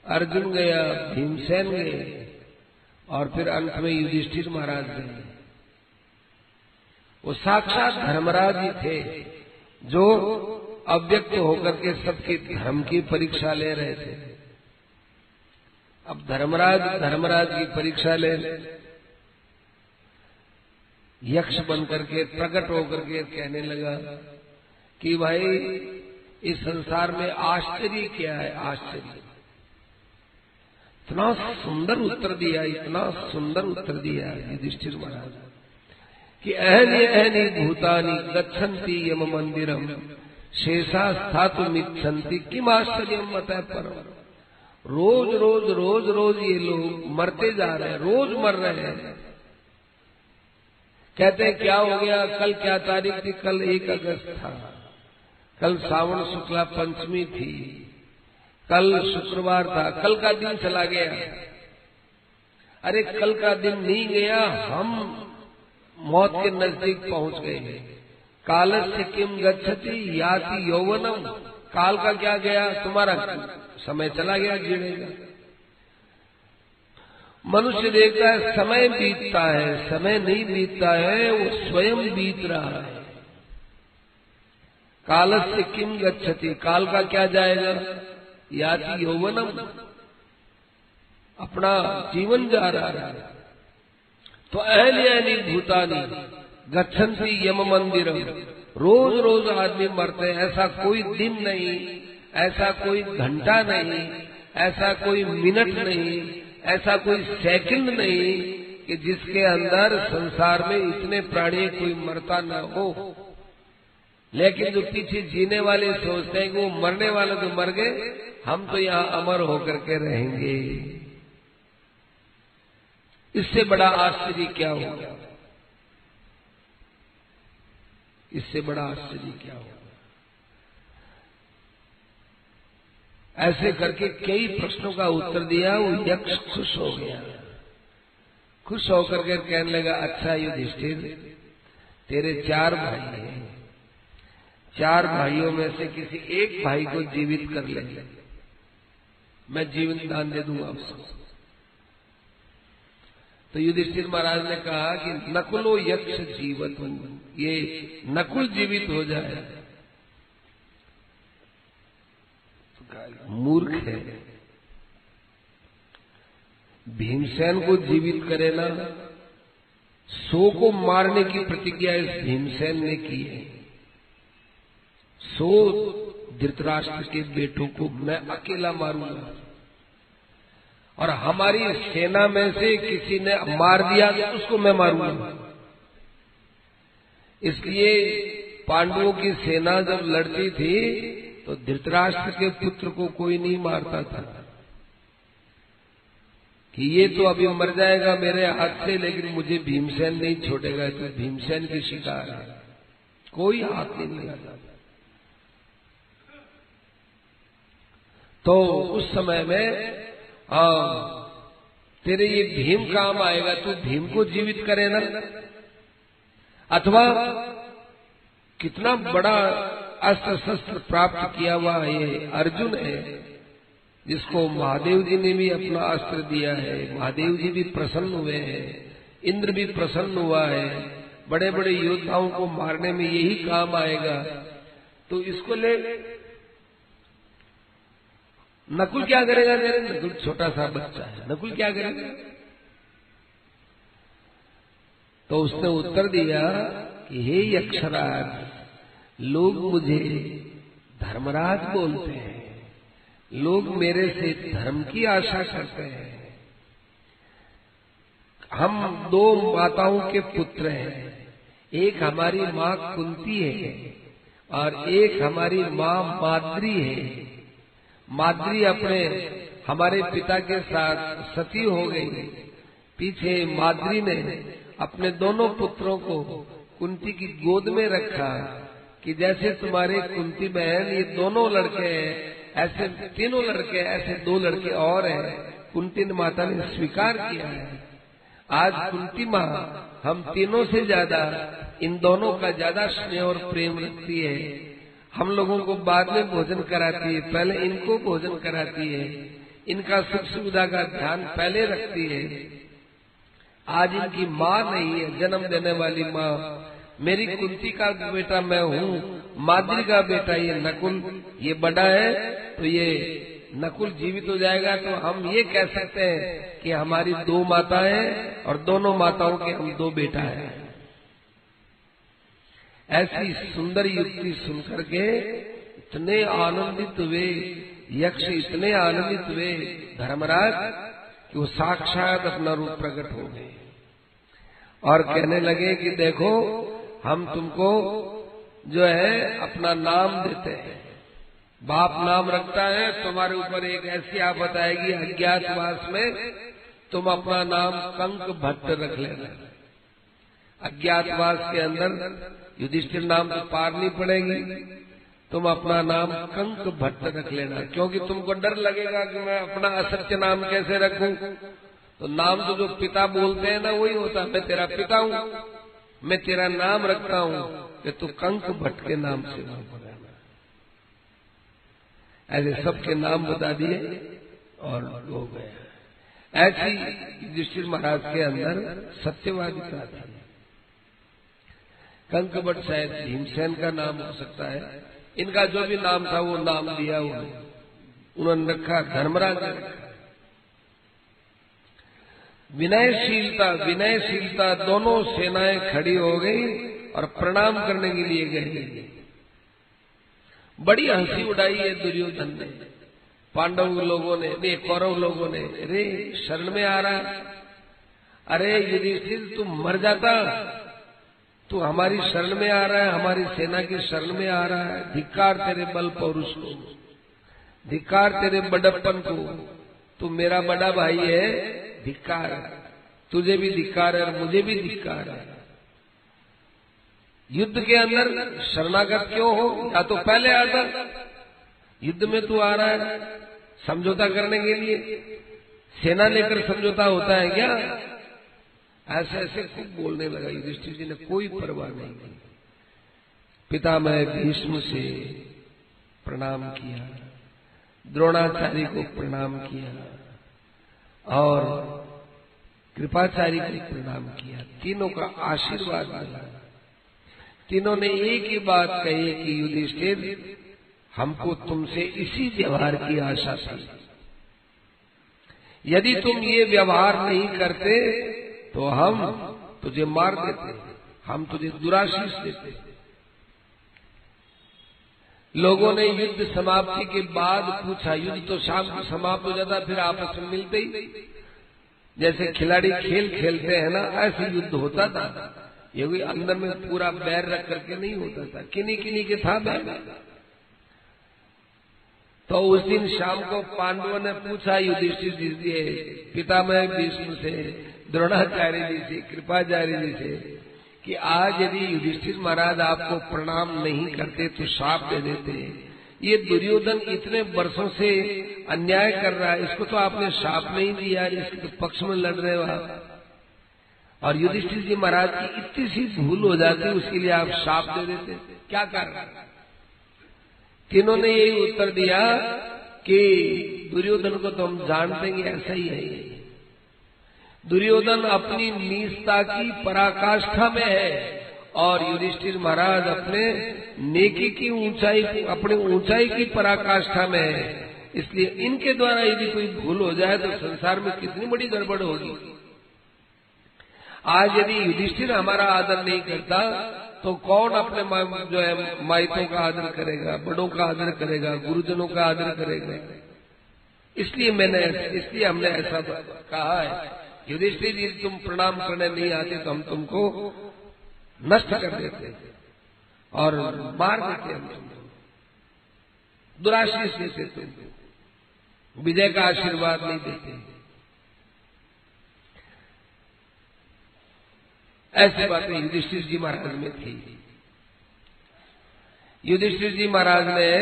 अर्जुन गया, भीमसेन गए, और फिर अंत में युधिष्ठिर महाराज गए। वो साक्षात धर्मराज ही थे, जो अव्यक्त होकर के सबके धर्म की परीक्षा ले रहे थे। अब धर्मराज की परीक्षा ले, यक्ष बन करके प्रकट होकर के कहने लगा कि भाई इस संसार में आश्चर्य क्या है? आश्चर्य। इतना सुंदर उत्तर दिया, इतना सुंदर उत्तर दिया युधिष्ठिर महाराज कि अहनि अहनि भूतानि गच्छन्ति यम मंदिरम शेषा स्थातुमिच्छन्ति किम आश्चर्यम मतः परम। रोज रोज रोज रोज ये लोग मरते जा रहे हैं, रोज मर रहे हैं। कहते हैं क्या हो गया, कल क्या तारीख थी? कल 1 अगस्त था, कल सावन शुक्ला पंचमी थी, कल शुक्रवार था, कल का दिन चला गया। अरे कल का दिन नहीं गया, हम मौत के नजदीक पहुंच गए। कालस्य किम गच्छति याति यौवनम। काल का क्या गया, तुम्हारा समय चला गया, गिरेगा। मनुष्य देखता है समय बीतता है, समय नहीं बीतता है, वो स्वयं बीत रहा है। कालस्य किम गच्छति, काल का क्या जाएगा? याति यौवनम, अपना जीवन जा रहा है। तो अहल्यानि भूतानि गच्छन्ति यम मंदिरम। रोज रोज आदमी मरते हैं, ऐसा कोई दिन नहीं, ऐसा कोई घंटा नहीं, ऐसा कोई मिनट नहीं, ऐसा कोई सेकंड नहीं कि जिसके अंदर संसार में इतने प्राणी कोई मरता न हो। लेकिन जो पीछे जीने वाले सोचते हैं कि वो मरने वाले तो मर गए, हम तो यहाँ अमर होकर के रहेंगे। इससे बड़ा आश्चर्य क्या होगा? इससे बड़ा आश्चर्य क्या होगा? ऐसे करके कई प्रश्नों का उत्तर दिया। वो यक्ष खुश हो गया, खुश होकर के कहने लगा, अच्छा युधिष्ठिर, तेरे 4 भाई हैं, 4 भाइयों में से किसी एक भाई को जीवित कर ले, मैं जीवन दान दे दूंगा उसको। तो युधिष्ठिर महाराज ने कहा कि नकुलो यक्ष जीवत, ये नकुल जीवित हो जाए तो मूर्ख है। भीमसेन को जीवित करे ना, 100 को मारने की प्रतिज्ञा इस भीमसेन ने की है। 100 धृतराष्ट्र के बेटों को मैं अकेला मारूंगा, और हमारी सेना में से किसी ने मार दिया तो उसको मैं मारूंगा। इसलिए पांडवों की सेना जब लड़ती थी तो धृतराष्ट्र के पुत्र को कोई नहीं मारता था कि ये तो अभी मर जाएगा मेरे हाथ से, लेकिन मुझे भीमसेन नहीं छोड़ेगा। तो भीमसेन की शिकार है, कोई हाथ नहीं लगाता। तो उस समय में तेरे ये भीम काम आएगा, तू भीम को जीवित करे ना। अथवा कितना बड़ा अस्त्र शस्त्र प्राप्त किया हुआ ये अर्जुन है, जिसको महादेव जी ने भी अपना अस्त्र दिया है, महादेव जी भी प्रसन्न हुए हैं, इंद्र भी प्रसन्न हुआ है, बड़े बड़े योद्धाओं को मारने में यही काम आएगा। तो इसको ले नकुल क्या करेगा? तेरे नकुल छोटा सा बच्चा है, नकुल क्या करेगा? तो उसने उत्तर दिया कि हे यक्षराज, लोग मुझे धर्मराज बोलते हैं, लोग मेरे से धर्म की आशा करते हैं। हम 2 माताओं के पुत्र हैं, एक हमारी माँ कुंती है और एक हमारी माँ माद्री है। माद्री अपने हमारे पिता के साथ सती हो गई। पीछे माद्री ने अपने दोनों पुत्रों को कुंती की गोद में रखा कि जैसे तुम्हारे कुंती बहन ये दोनों लड़के हैं, ऐसे 3 लड़के, ऐसे 2 लड़के और हैं। कुंती माता ने स्वीकार किया है। आज कुंती माँ हम तीनों से ज्यादा इन दोनों का ज्यादा स्नेह और प्रेम रखती है। हम लोगों को बाद में भोजन कराती है, पहले इनको भोजन कराती है, इनका सुख सुविधा का ध्यान पहले रखती है। आज इनकी माँ नहीं है, जन्म देने वाली माँ। मेरी कुंती का बेटा मैं हूँ, माद्री का बेटा ये नकुल, ये बड़ा है तो ये नकुल जीवित हो जाएगा। तो हम ये कह सकते हैं कि हमारी 2 माताएं और दोनों माताओं के हम 2 बेटा हैं। ऐसी सुंदर युक्ति सुनकर के इतने आनंदित हुए, यक्ष इतने आनंदित हुए धर्मराज कि वो साक्षात अपना रूप प्रकट हो गए और कहने लगे कि देखो हम तुमको जो है अपना नाम देते हैं। बाप नाम रखता है, तुम्हारे ऊपर एक ऐसी आफत आएगी अज्ञातवास में, तुम अपना नाम कंक भट्ट रख लेना। अज्ञातवास के अंदर युधिष्ठिर नाम तो पार नहीं पड़ेगी, तुम अपना नाम कंक भट्ट रख लेना, क्योंकि तुमको डर लगेगा कि मैं अपना असत्य नाम कैसे रखूं। तो नाम तो जो पिता बोलते हैं ना वही होता है, मैं तेरा पिता हूं, मैं तेरा नाम रखता हूं कि तू कंक भट्ट के नाम से नाम बनाना। ऐसे सबके नाम बता दिए और हो गया। ऐसी युधिष्ठिर महाराज के अंदर सत्यवादिता थी। कंक भट्ट शायद भीमसेन का नाम हो सकता है, इनका जो भी नाम था वो नाम दिया उन्होंने रखा, धर्मराज ने रखा। विनयशीलता दोनों सेनाएं खड़ी हो गई और प्रणाम करने के लिए गई। बड़ी हंसी उड़ाई है दुर्योधन ने, पांडव लोगों ने, कौरव लोगों ने। अरे शरण में आ रहा, अरे युधिष्ठिर तू मर जाता, तू हमारी शरण में आ रहा है, हमारी सेना की शरण में आ रहा है। धिक्कार तेरे बल पौरुष को, धिक्कार तेरे बड़प्पन को, तू मेरा बड़ा भाई है, धिक्कार, तुझे भी धिक्कार है और मुझे भी धिक्कार है। युद्ध के अंदर शरणागत क्यों हो? या तो पहले आता, युद्ध में तू आ रहा है समझौता करने के लिए, सेना लेकर समझौता होता है क्या? ऐसे ऐसे खूब बोलने लगा। युधिष्ठिर जी ने कोई परवाह नहीं की, पितामह भीष्म से प्रणाम किया, द्रोणाचार्य को प्रणाम किया और कृपाचार्य को प्रणाम किया। तीनों का आशीर्वाद मिला। तीनों ने एक ही बात कही कि युधिष्ठिर हमको तुमसे इसी व्यवहार की आशा थी, यदि तुम ये व्यवहार नहीं करते तो हम तुझे मार देते, हम तुझे दुराशीष देते। लोगों ने युद्ध समाप्ति के बाद पूछा, युद्ध तो शाम को समाप्त हो जाता, फिर आपस में मिलते ही जैसे खिलाड़ी खेल खेलते हैं ना, ऐसे युद्ध होता था। ये कोई अंदर में पूरा बैर रख करके नहीं होता था, किन्हीं किन्हीं के था बैर। तो उस दिन शाम को पांडवों ने पूछा युधिष्ठिर जी से, पितामह भीष्म से, द्रोणाचार्य जी से, कृपाचार्य जी से कि आज यदि युधिष्ठिर महाराज आपको प्रणाम नहीं करते तो शाप दे देते। ये दुर्योधन इतने वर्षों से अन्याय कर रहा है, इसको तो आपने शाप नहीं दिया, इसके तो पक्ष में लड़ रहे हो आप, और युधिष्ठिर जी महाराज की इतनी सी भूल हो जाती उसके लिए आप शाप दे देते, क्या कारण? तीनों ने यही उत्तर दिया कि दुर्योधन को तो हम जानते हैं ऐसा ही है। दुर्योधन अपनी नीचता की पराकाष्ठा में है और युधिष्ठिर महाराज अपने नेकी की ऊंचाई, अपने ऊंचाई की पराकाष्ठा में है। इसलिए इनके द्वारा यदि कोई भूल हो जाए तो संसार में कितनी बड़ी गड़बड़ होगी। आज यदि युधिष्ठिर हमारा आदर नहीं करता तो कौन अपने जो है माइतों का आदर करेगा, बड़ों का आदर करेगा, गुरुजनों का आदर करेगा। इसलिए हमने ऐसा कहा है, युधिष्ठिर यदि तुम प्रणाम करने नहीं आते तो हम तुमको नष्ट कर देते और मार देते, हम तुमको दुराशीष देते, तुमको विजय का आशीर्वाद नहीं देते। ऐसी बातें युधिष्ठिर जी महाराज में थी। युधिष्ठिर जी महाराज ने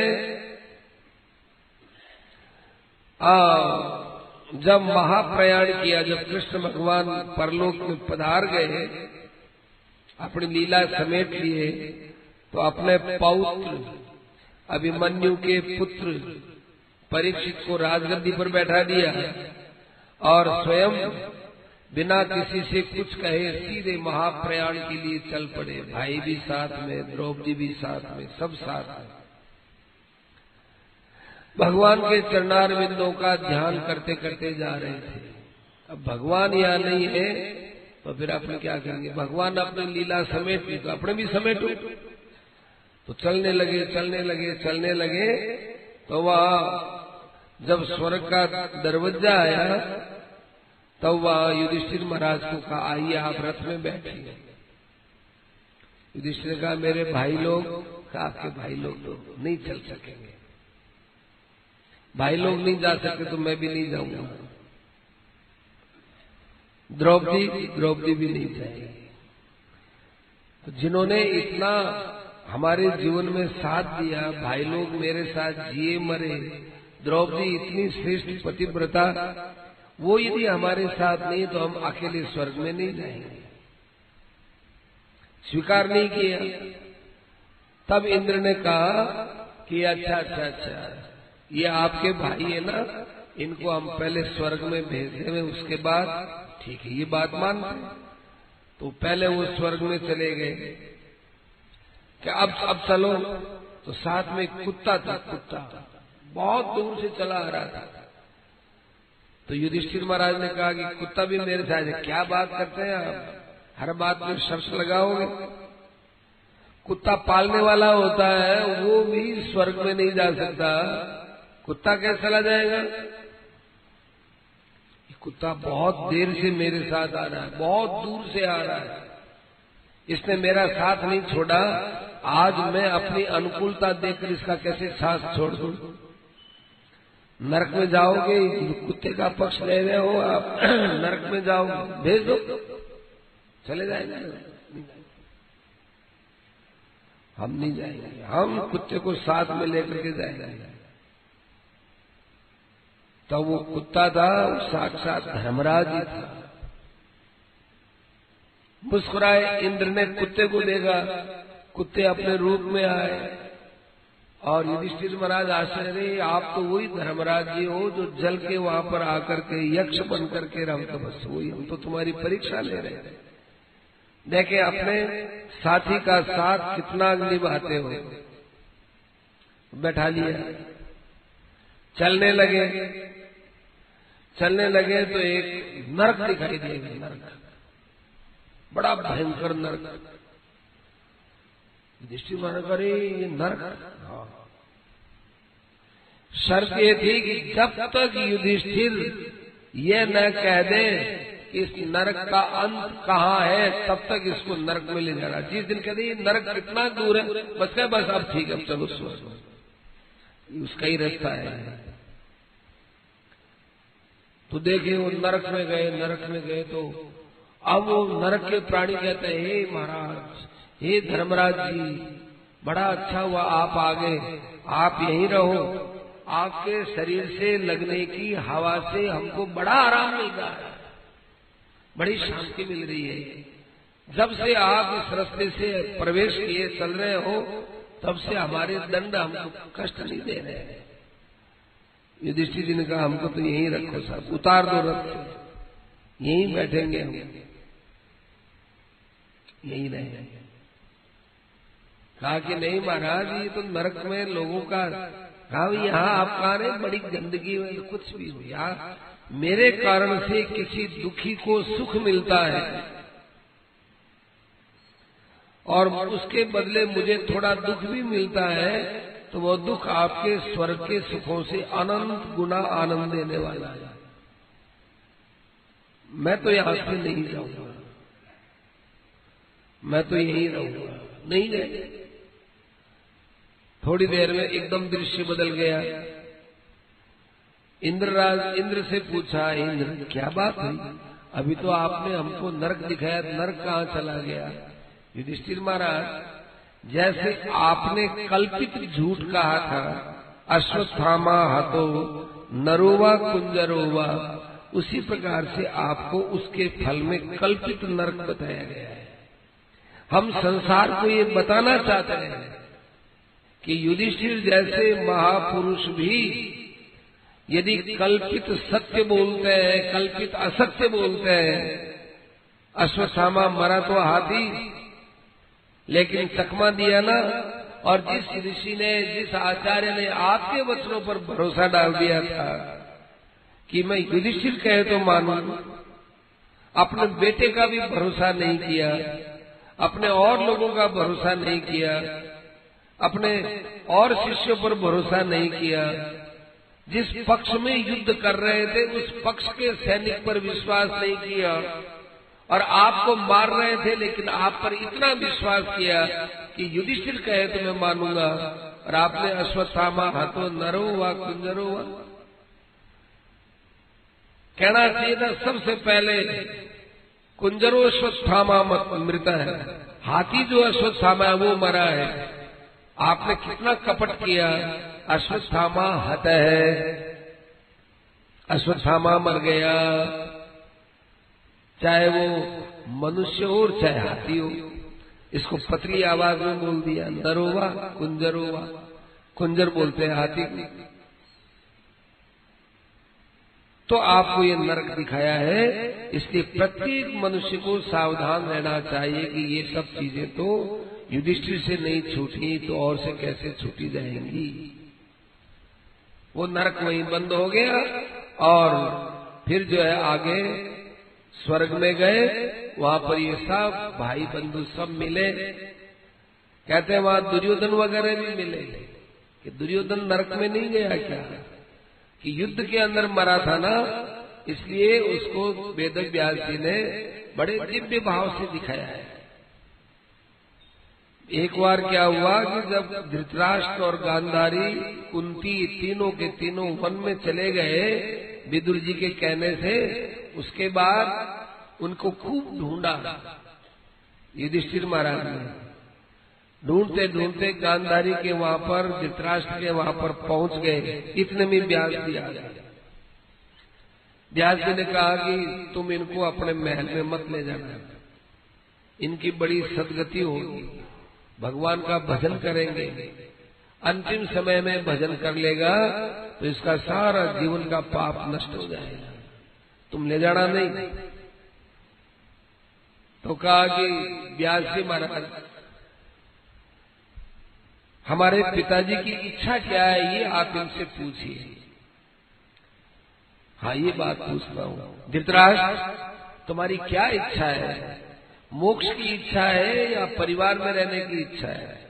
जब महाप्रयाण किया, जब कृष्ण भगवान परलोक में पधार गए, अपनी लीला समेट लिए, तो अपने पौत्र अभिमन्यु के पुत्र परीक्षित को राजगद्दी पर बैठा दिया और स्वयं बिना किसी से कुछ कहे सीधे महाप्रयाण के लिए चल पड़े। भाई भी साथ में, द्रौपदी भी साथ में, सब साथ में भगवान के चरणारविंदों का ध्यान करते करते जा रहे थे। अब भगवान यहाँ नहीं है तो फिर अपने क्या करेंगे? भगवान अपनी लीला समेट ली तो अपने भी समेटो। तो चलने लगे तो वहां जब स्वर्ग का दरवाजा आया तब वहां युधिष्ठिर महाराज को कहा, आइए आप रथ में बैठिए। युधिष्ठिर ने कहा, मेरे भाई लोग, आपके भाई लोग तो नहीं चल सकेंगे, भाई लोग नहीं जा सकते तो मैं भी नहीं जाऊंगा, द्रौपदी भी नहीं जाएगी। तो जिन्होंने इतना हमारे जीवन में साथ दिया, भाई लोग मेरे साथ जिए मरे, द्रौपदी इतनी श्रेष्ठ पतिव्रता, वो यदि हमारे साथ नहीं तो हम अकेले स्वर्ग में नहीं जाएंगे। स्वीकार नहीं किया। तब इंद्र ने कहा कि अच्छा, ये आपके भाई है ना, इनको हम पहले स्वर्ग में भेज दें, उसके बाद ठीक है, ये बात मानते हैं। तो पहले वो स्वर्ग में चले गए कि अब चलो। तो साथ में कुत्ता था, कुत्ता बहुत दूर से चला आ रहा था। तो युधिष्ठिर महाराज ने कहा कि कुत्ता भी मेरे साथ है। क्या बात करते हैं आप, हर बात में शर्त लगाओगे? कुत्ता पालने वाला होता है, वो भी स्वर्ग में नहीं जा सकता, कुत्ता कैसे चला जाएगा? कुत्ता बहुत देर से मेरे साथ आ रहा है, बहुत दूर से आ रहा है, इसने मेरा साथ नहीं छोड़ा, आज मैं अपनी अनुकूलता देखकर इसका कैसे साथ छोड़ दूं? नरक में जाओगे, कुत्ते का पक्ष ले रहे हो आप, नरक में जाओगे, भेज दो, चले जाएंगे। हम नहीं जाएंगे, हम कुत्ते को साथ में लेकर के जाएंगे। तो वो कुत्ता था, साक्षात धर्मराज ही था। मुस्कुराए, इंद्र ने कुत्ते को देखा, कुत्ते अपने रूप में आए और युधिष्ठिर महाराज आश्चर्य, आप तो वही धर्मराज जी हो जो जल के वहां पर आकर के यक्ष बन करके हम तो बस वही, हम तो तुम्हारी परीक्षा ले रहे हैं, देखे अपने साथी का साथ कितना निभाते हो। बैठा लिया, चलने लगे तो एक नरक दिखाई देगा, नरक, बड़ा भयंकर नरक। युधिष्ठिर महाराज करे, ये नरक? हाँ। शर्त ये थी कि जब तक युधिष्ठिर ये न कह दे इस नरक का अंत कहाँ है, तब तक इसको नरक में ले जाना। जिस दिन कहते ये नरक कितना दूर है, बस क्या, बस अब ठीक है, अब चलो उसका ही रास्ता है। तो देखे वो नरक में गए तो अब वो नरक के प्राणी कहते हैं, हे महाराज, हे धर्मराज जी, बड़ा अच्छा हुआ आप आ गए, आप यहीं रहो, आपके शरीर से लगने की हवा से हमको बड़ा आराम मिल रहा है, बड़ी शांति मिल रही है। जब से आप इस रास्ते से प्रवेश किए चल रहे हो, तब से हमारे दंड हमको कष्ट नहीं दे रहे हैं। युधिष्ठिर जी ने कहा, हमको तो यहीं रखो साहब, उतार दो रथ, यहीं बैठेंगे हम, यहीं रहेंगे। कहा कि नहीं महाराज, ये तो नरक में लोगों का। कहा यहाँ आप कहा रहे, बड़ी गंदगी में कुछ भी हो, यहाँ मेरे कारण से किसी दुखी को सुख मिलता है और उसके बदले मुझे थोड़ा दुख भी मिलता है, तो वो दुख आपके स्वर्ग के सुखों से अनंत गुना आनंद देने वाला है। मैं तो यहां से नहीं जाऊंगा, मैं तो यहीं रहूंगा, नहीं गए। थोड़ी देर में एकदम दृश्य बदल गया। इंद्र से पूछा, इंद्र क्या बात हुई, अभी तो आपने हमको नरक दिखाया, नरक कहाँ चला गया? युधिष्ठिर महाराज, जैसे आपने कल्पित झूठ कहा था, अश्वत्थामा हतो नरोवा कुंजरोवा, उसी प्रकार से आपको उसके फल में कल्पित नरक बताया गया है। हम संसार को ये बताना चाहते हैं कि युधिष्ठिर जैसे महापुरुष भी यदि कल्पित सत्य बोलते हैं, कल्पित असत्य बोलते हैं, अश्वत्थामा मरा तो हाथी, लेकिन चकमा दिया ना, और जिस ऋषि ने, जिस आचार्य ने आपके वचनों पर भरोसा डाल दिया था कि मैं युधिष्ठिर कहे तो मानूं, अपने बेटे का भी भरोसा नहीं किया, अपने और लोगों का भरोसा नहीं किया, अपने और शिष्यों पर भरोसा नहीं किया, जिस पक्ष में युद्ध कर रहे थे उस पक्ष के सैनिक पर विश्वास नहीं किया, और आपको मार रहे थे लेकिन आप पर इतना विश्वास किया कि युधिष्ठिर कहे तो मैं मानूंगा, और आपने अश्वत्थामा हाथों नरो हुआ कुंजरो हुआ। कहना चाहिए था सबसे पहले कुंजरो अश्वत्थामा मृत है, हाथी जो अश्वत्थामा है वो मरा है। आपने कितना कपट किया, अश्वत्थामा हत है, अश्वत्थामा मर गया, चाहे वो मनुष्य हो चाहे हाथी हो। इसको पतली आवाज में बोल दिया, नरोवा कुंजरोवा, कुंजर बोलते हैं हाथी को। तो आपको ये नरक दिखाया है, इसलिए प्रत्येक मनुष्य को सावधान रहना चाहिए कि ये सब चीजें तो युधिष्ठिर से नहीं छूटी तो और से कैसे छूटी जाएंगी। वो नरक वहीं बंद हो गया, और फिर जो है आगे स्वर्ग में गए, वहां पर ये सब भाई बंधु सब मिले। कहते हैं वहां दुर्योधन वगैरह भी मिले, कि दुर्योधन नरक में नहीं गया क्या, कि युद्ध के अंदर मरा था ना, इसलिए उसको वेद व्यास जी ने बड़े दिव्य भाव से दिखाया है। एक बार क्या हुआ कि जब धृतराष्ट्र और गांधारी कुंती तीनों के तीनों वन में चले गए विदुर जी के कहने से, उसके बाद उनको खूब ढूंढा युधिष्ठिर महाराज ने। ढूंढते ढूंढते गांधारी के वहां पर, धृतराष्ट्र के वहां पर पहुंच गए। इतने में व्यास जी आ गए। व्यास जी ने कहा कि तुम इनको अपने महल में मत ले जाना, इनकी बड़ी सदगति होगी, भगवान का भजन करेंगे, अंतिम समय में भजन कर लेगा तो इसका सारा जीवन का पाप नष्ट हो जाएगा, तुम ले जाना नहीं। तो कहा कि व्यास जी महाराज, हमारे पिताजी की इच्छा क्या है ये आप इनसे पूछिए। हाँ, ये बात पूछना हूं। धृतराष्ट्र, तुम्हारी क्या इच्छा है, मोक्ष की इच्छा है या परिवार में रहने की इच्छा है?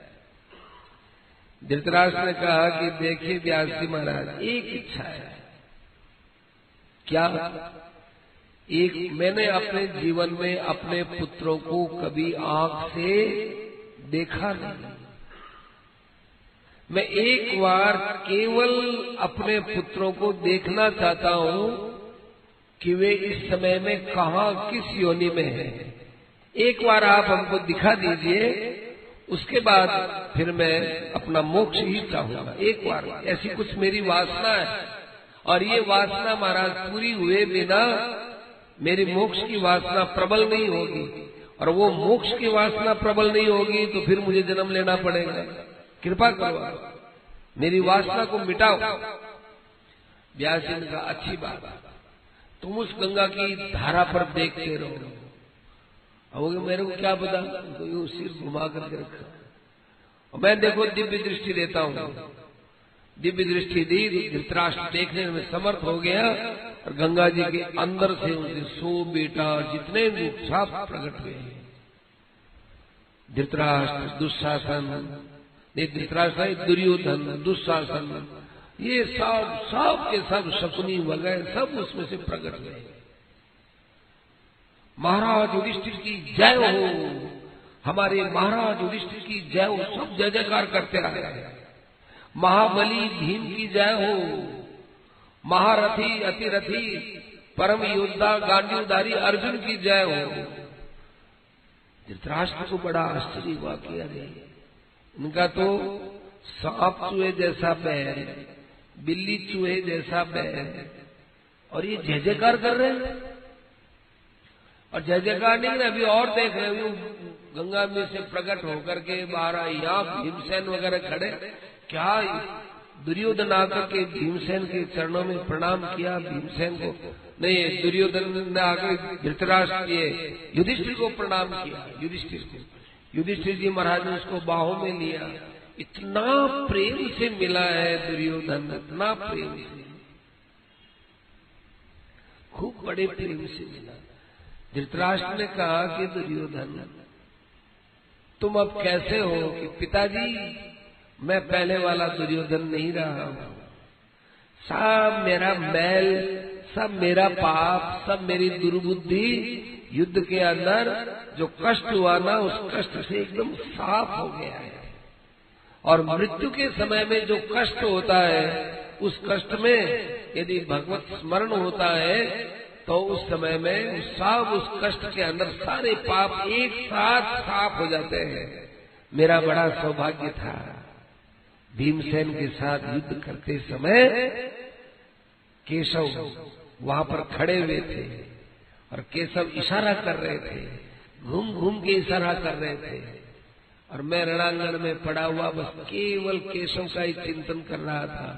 धृतराष्ट्र ने कहा कि देखिए व्यास जी महाराज, एक इच्छा है। क्या? एक, मैंने अपने जीवन में अपने पुत्रों को कभी आंख से देखा नहीं। मैं एक बार केवल अपने पुत्रों को देखना चाहता हूं कि वे इस समय में कहां किस योनि में हैं। एक बार आप हमको दिखा दीजिए, उसके बाद फिर मैं अपना मोक्ष ही चाहूंगा। एक बार ऐसी कुछ मेरी वासना है, और ये वासना महाराज पूरी हुए बिना मेरी मोक्ष की वासना प्रबल नहीं होगी, और वो मोक्ष की वासना प्रबल नहीं होगी तो फिर मुझे जन्म लेना पड़ेगा। कृपा करो, मेरी वासना को मिटाओ। व्यास जी ने कहा अच्छी बात, तुम उस गंगा की धारा पर देखते रहो। अब मेरे को क्या पता, तो यूं सिर घुमा करके रखा, और मैं देखो दिव्य दृष्टि देता हूं। दिव्य दृष्टि दी, धृतराष्ट्र देखने में समर्थ हो गया, और गंगा जी के अंदर से उनके 100 बेटा जितने रूप साफ प्रकट हुए। धृतराष्ट्र, दुशासन, धृतराष्ट्र, दुर्योधन, दुशासन, ये सब के सब, शकुनी वगैरह सब उसमें से प्रकट हुए। महाराज युधिष्ठिर की जय हो, हमारे महाराज युधिष्ठिर की जय हो, सब जय जयकार करते रहे। महाबली भीम की जय हो, महारथी अतिरथी परम योद्धा गांडीवधारी अर्जुन की जय हो। धृतराष्ट्र को बड़ा आश्चर्य हुआ कि अरे, इनका तो सांप चूहे जैसा पैर, बिल्ली चूहे जैसा पैर, और ये जय जयकार कर रहे हैं। और जय जयकार नहीं, अभी और देख रहे हो, गंगा में से प्रकट होकर के बाहर यहाँ भीमसेन वगैरह खड़े। क्या दुर्योधन आकर के भीमसेन के चरणों में प्रणाम किया? भीमसेन को नहीं, दुर्योधन ने आकर धृतराष्ट्र ये युधिष्ठिर को प्रणाम किया। युधिष्ठिर जी महाराज ने उसको बाहों में लिया। इतना प्रेम से मिला है दुर्योधन, इतना प्रेम से, खूब बड़े प्रेम से मिला। धृतराष्ट्र ने कहा कि दुर्योधन, तुम अब कैसे हो कि पिताजी मैं पहले वाला दुर्योधन नहीं रहा हूं। सब मेरा मैल, सब मेरा पाप, सब मेरी दुर्बुद्धि युद्ध के अंदर जो कष्ट हुआ ना, उस कष्ट से एकदम साफ हो गया है। और मृत्यु के समय में जो कष्ट होता है, उस कष्ट में यदि भगवत स्मरण होता है तो उस समय में सब उस कष्ट के अंदर सारे पाप एक साथ साफ हो जाते हैं। मेरा बड़ा सौभाग्य था, भीमसेन के साथ युद्ध करते समय केशव वहां पर खड़े हुए थे और केशव इशारा कर रहे थे, घूम घूम के इशारा कर रहे थे, और मैं रणांगण में पड़ा हुआ बस केवल केशव का ही चिंतन कर रहा था।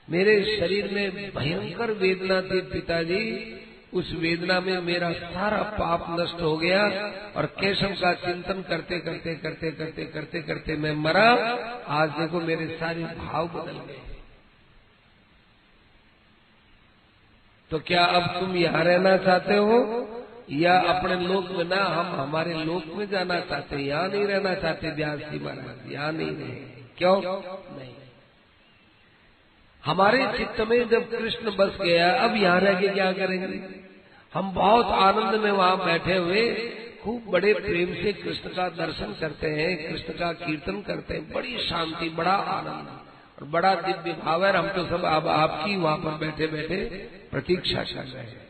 मेरे शरीर में भयंकर वेदना थी पिताजी, उस वेदना में मेरा सारा पाप नष्ट हो गया और केशव का चिंतन करते करते करते करते करते करते मैं मरा। आज देखो मेरे सारे भाव बदल गए। तो क्या अब तुम यहाँ रहना चाहते हो या अपने लोक में? ना, हम हमारे लोक में जाना चाहते, यहाँ नहीं रहना चाहते। व्यास जी महाराज यहाँ नहीं रहे, क्यों नहीं? हमारे चित्त में जब कृष्ण बस गया, अब यहाँ रह के क्या करेंगे? हम बहुत आनंद में वहाँ बैठे हुए खूब बड़े प्रेम से कृष्ण का दर्शन करते हैं, कृष्ण का कीर्तन करते हैं, बड़ी शांति, बड़ा आनंद और बड़ा दिव्य भाव है। हम तो सब अब आपकी वहाँ पर बैठे बैठे प्रतीक्षा कर रहे हैं।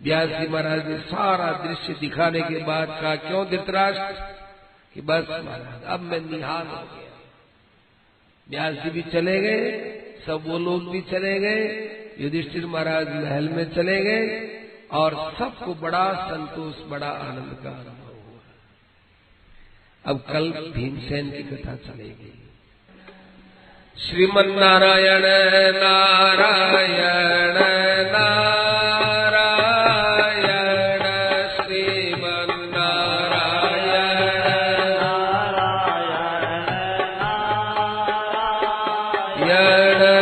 व्यास जी महाराज ने सारा दृश्य दिखाने के बाद कहा, क्यों धृतराष्ट्र? कि बस महाराज अब मैं निहाल हो गया। व्यास जी भी चले गए, सब वो लोग भी चले गए, युधिष्ठिर महाराज महल में चले गए और सबको बड़ा संतोष, बड़ा आनंद का अनुभव हुआ। अब कल भीमसेन की कथा चलेगी। श्रीमन नारायण नारायण नारायण, श्रीमन नारायण नारायण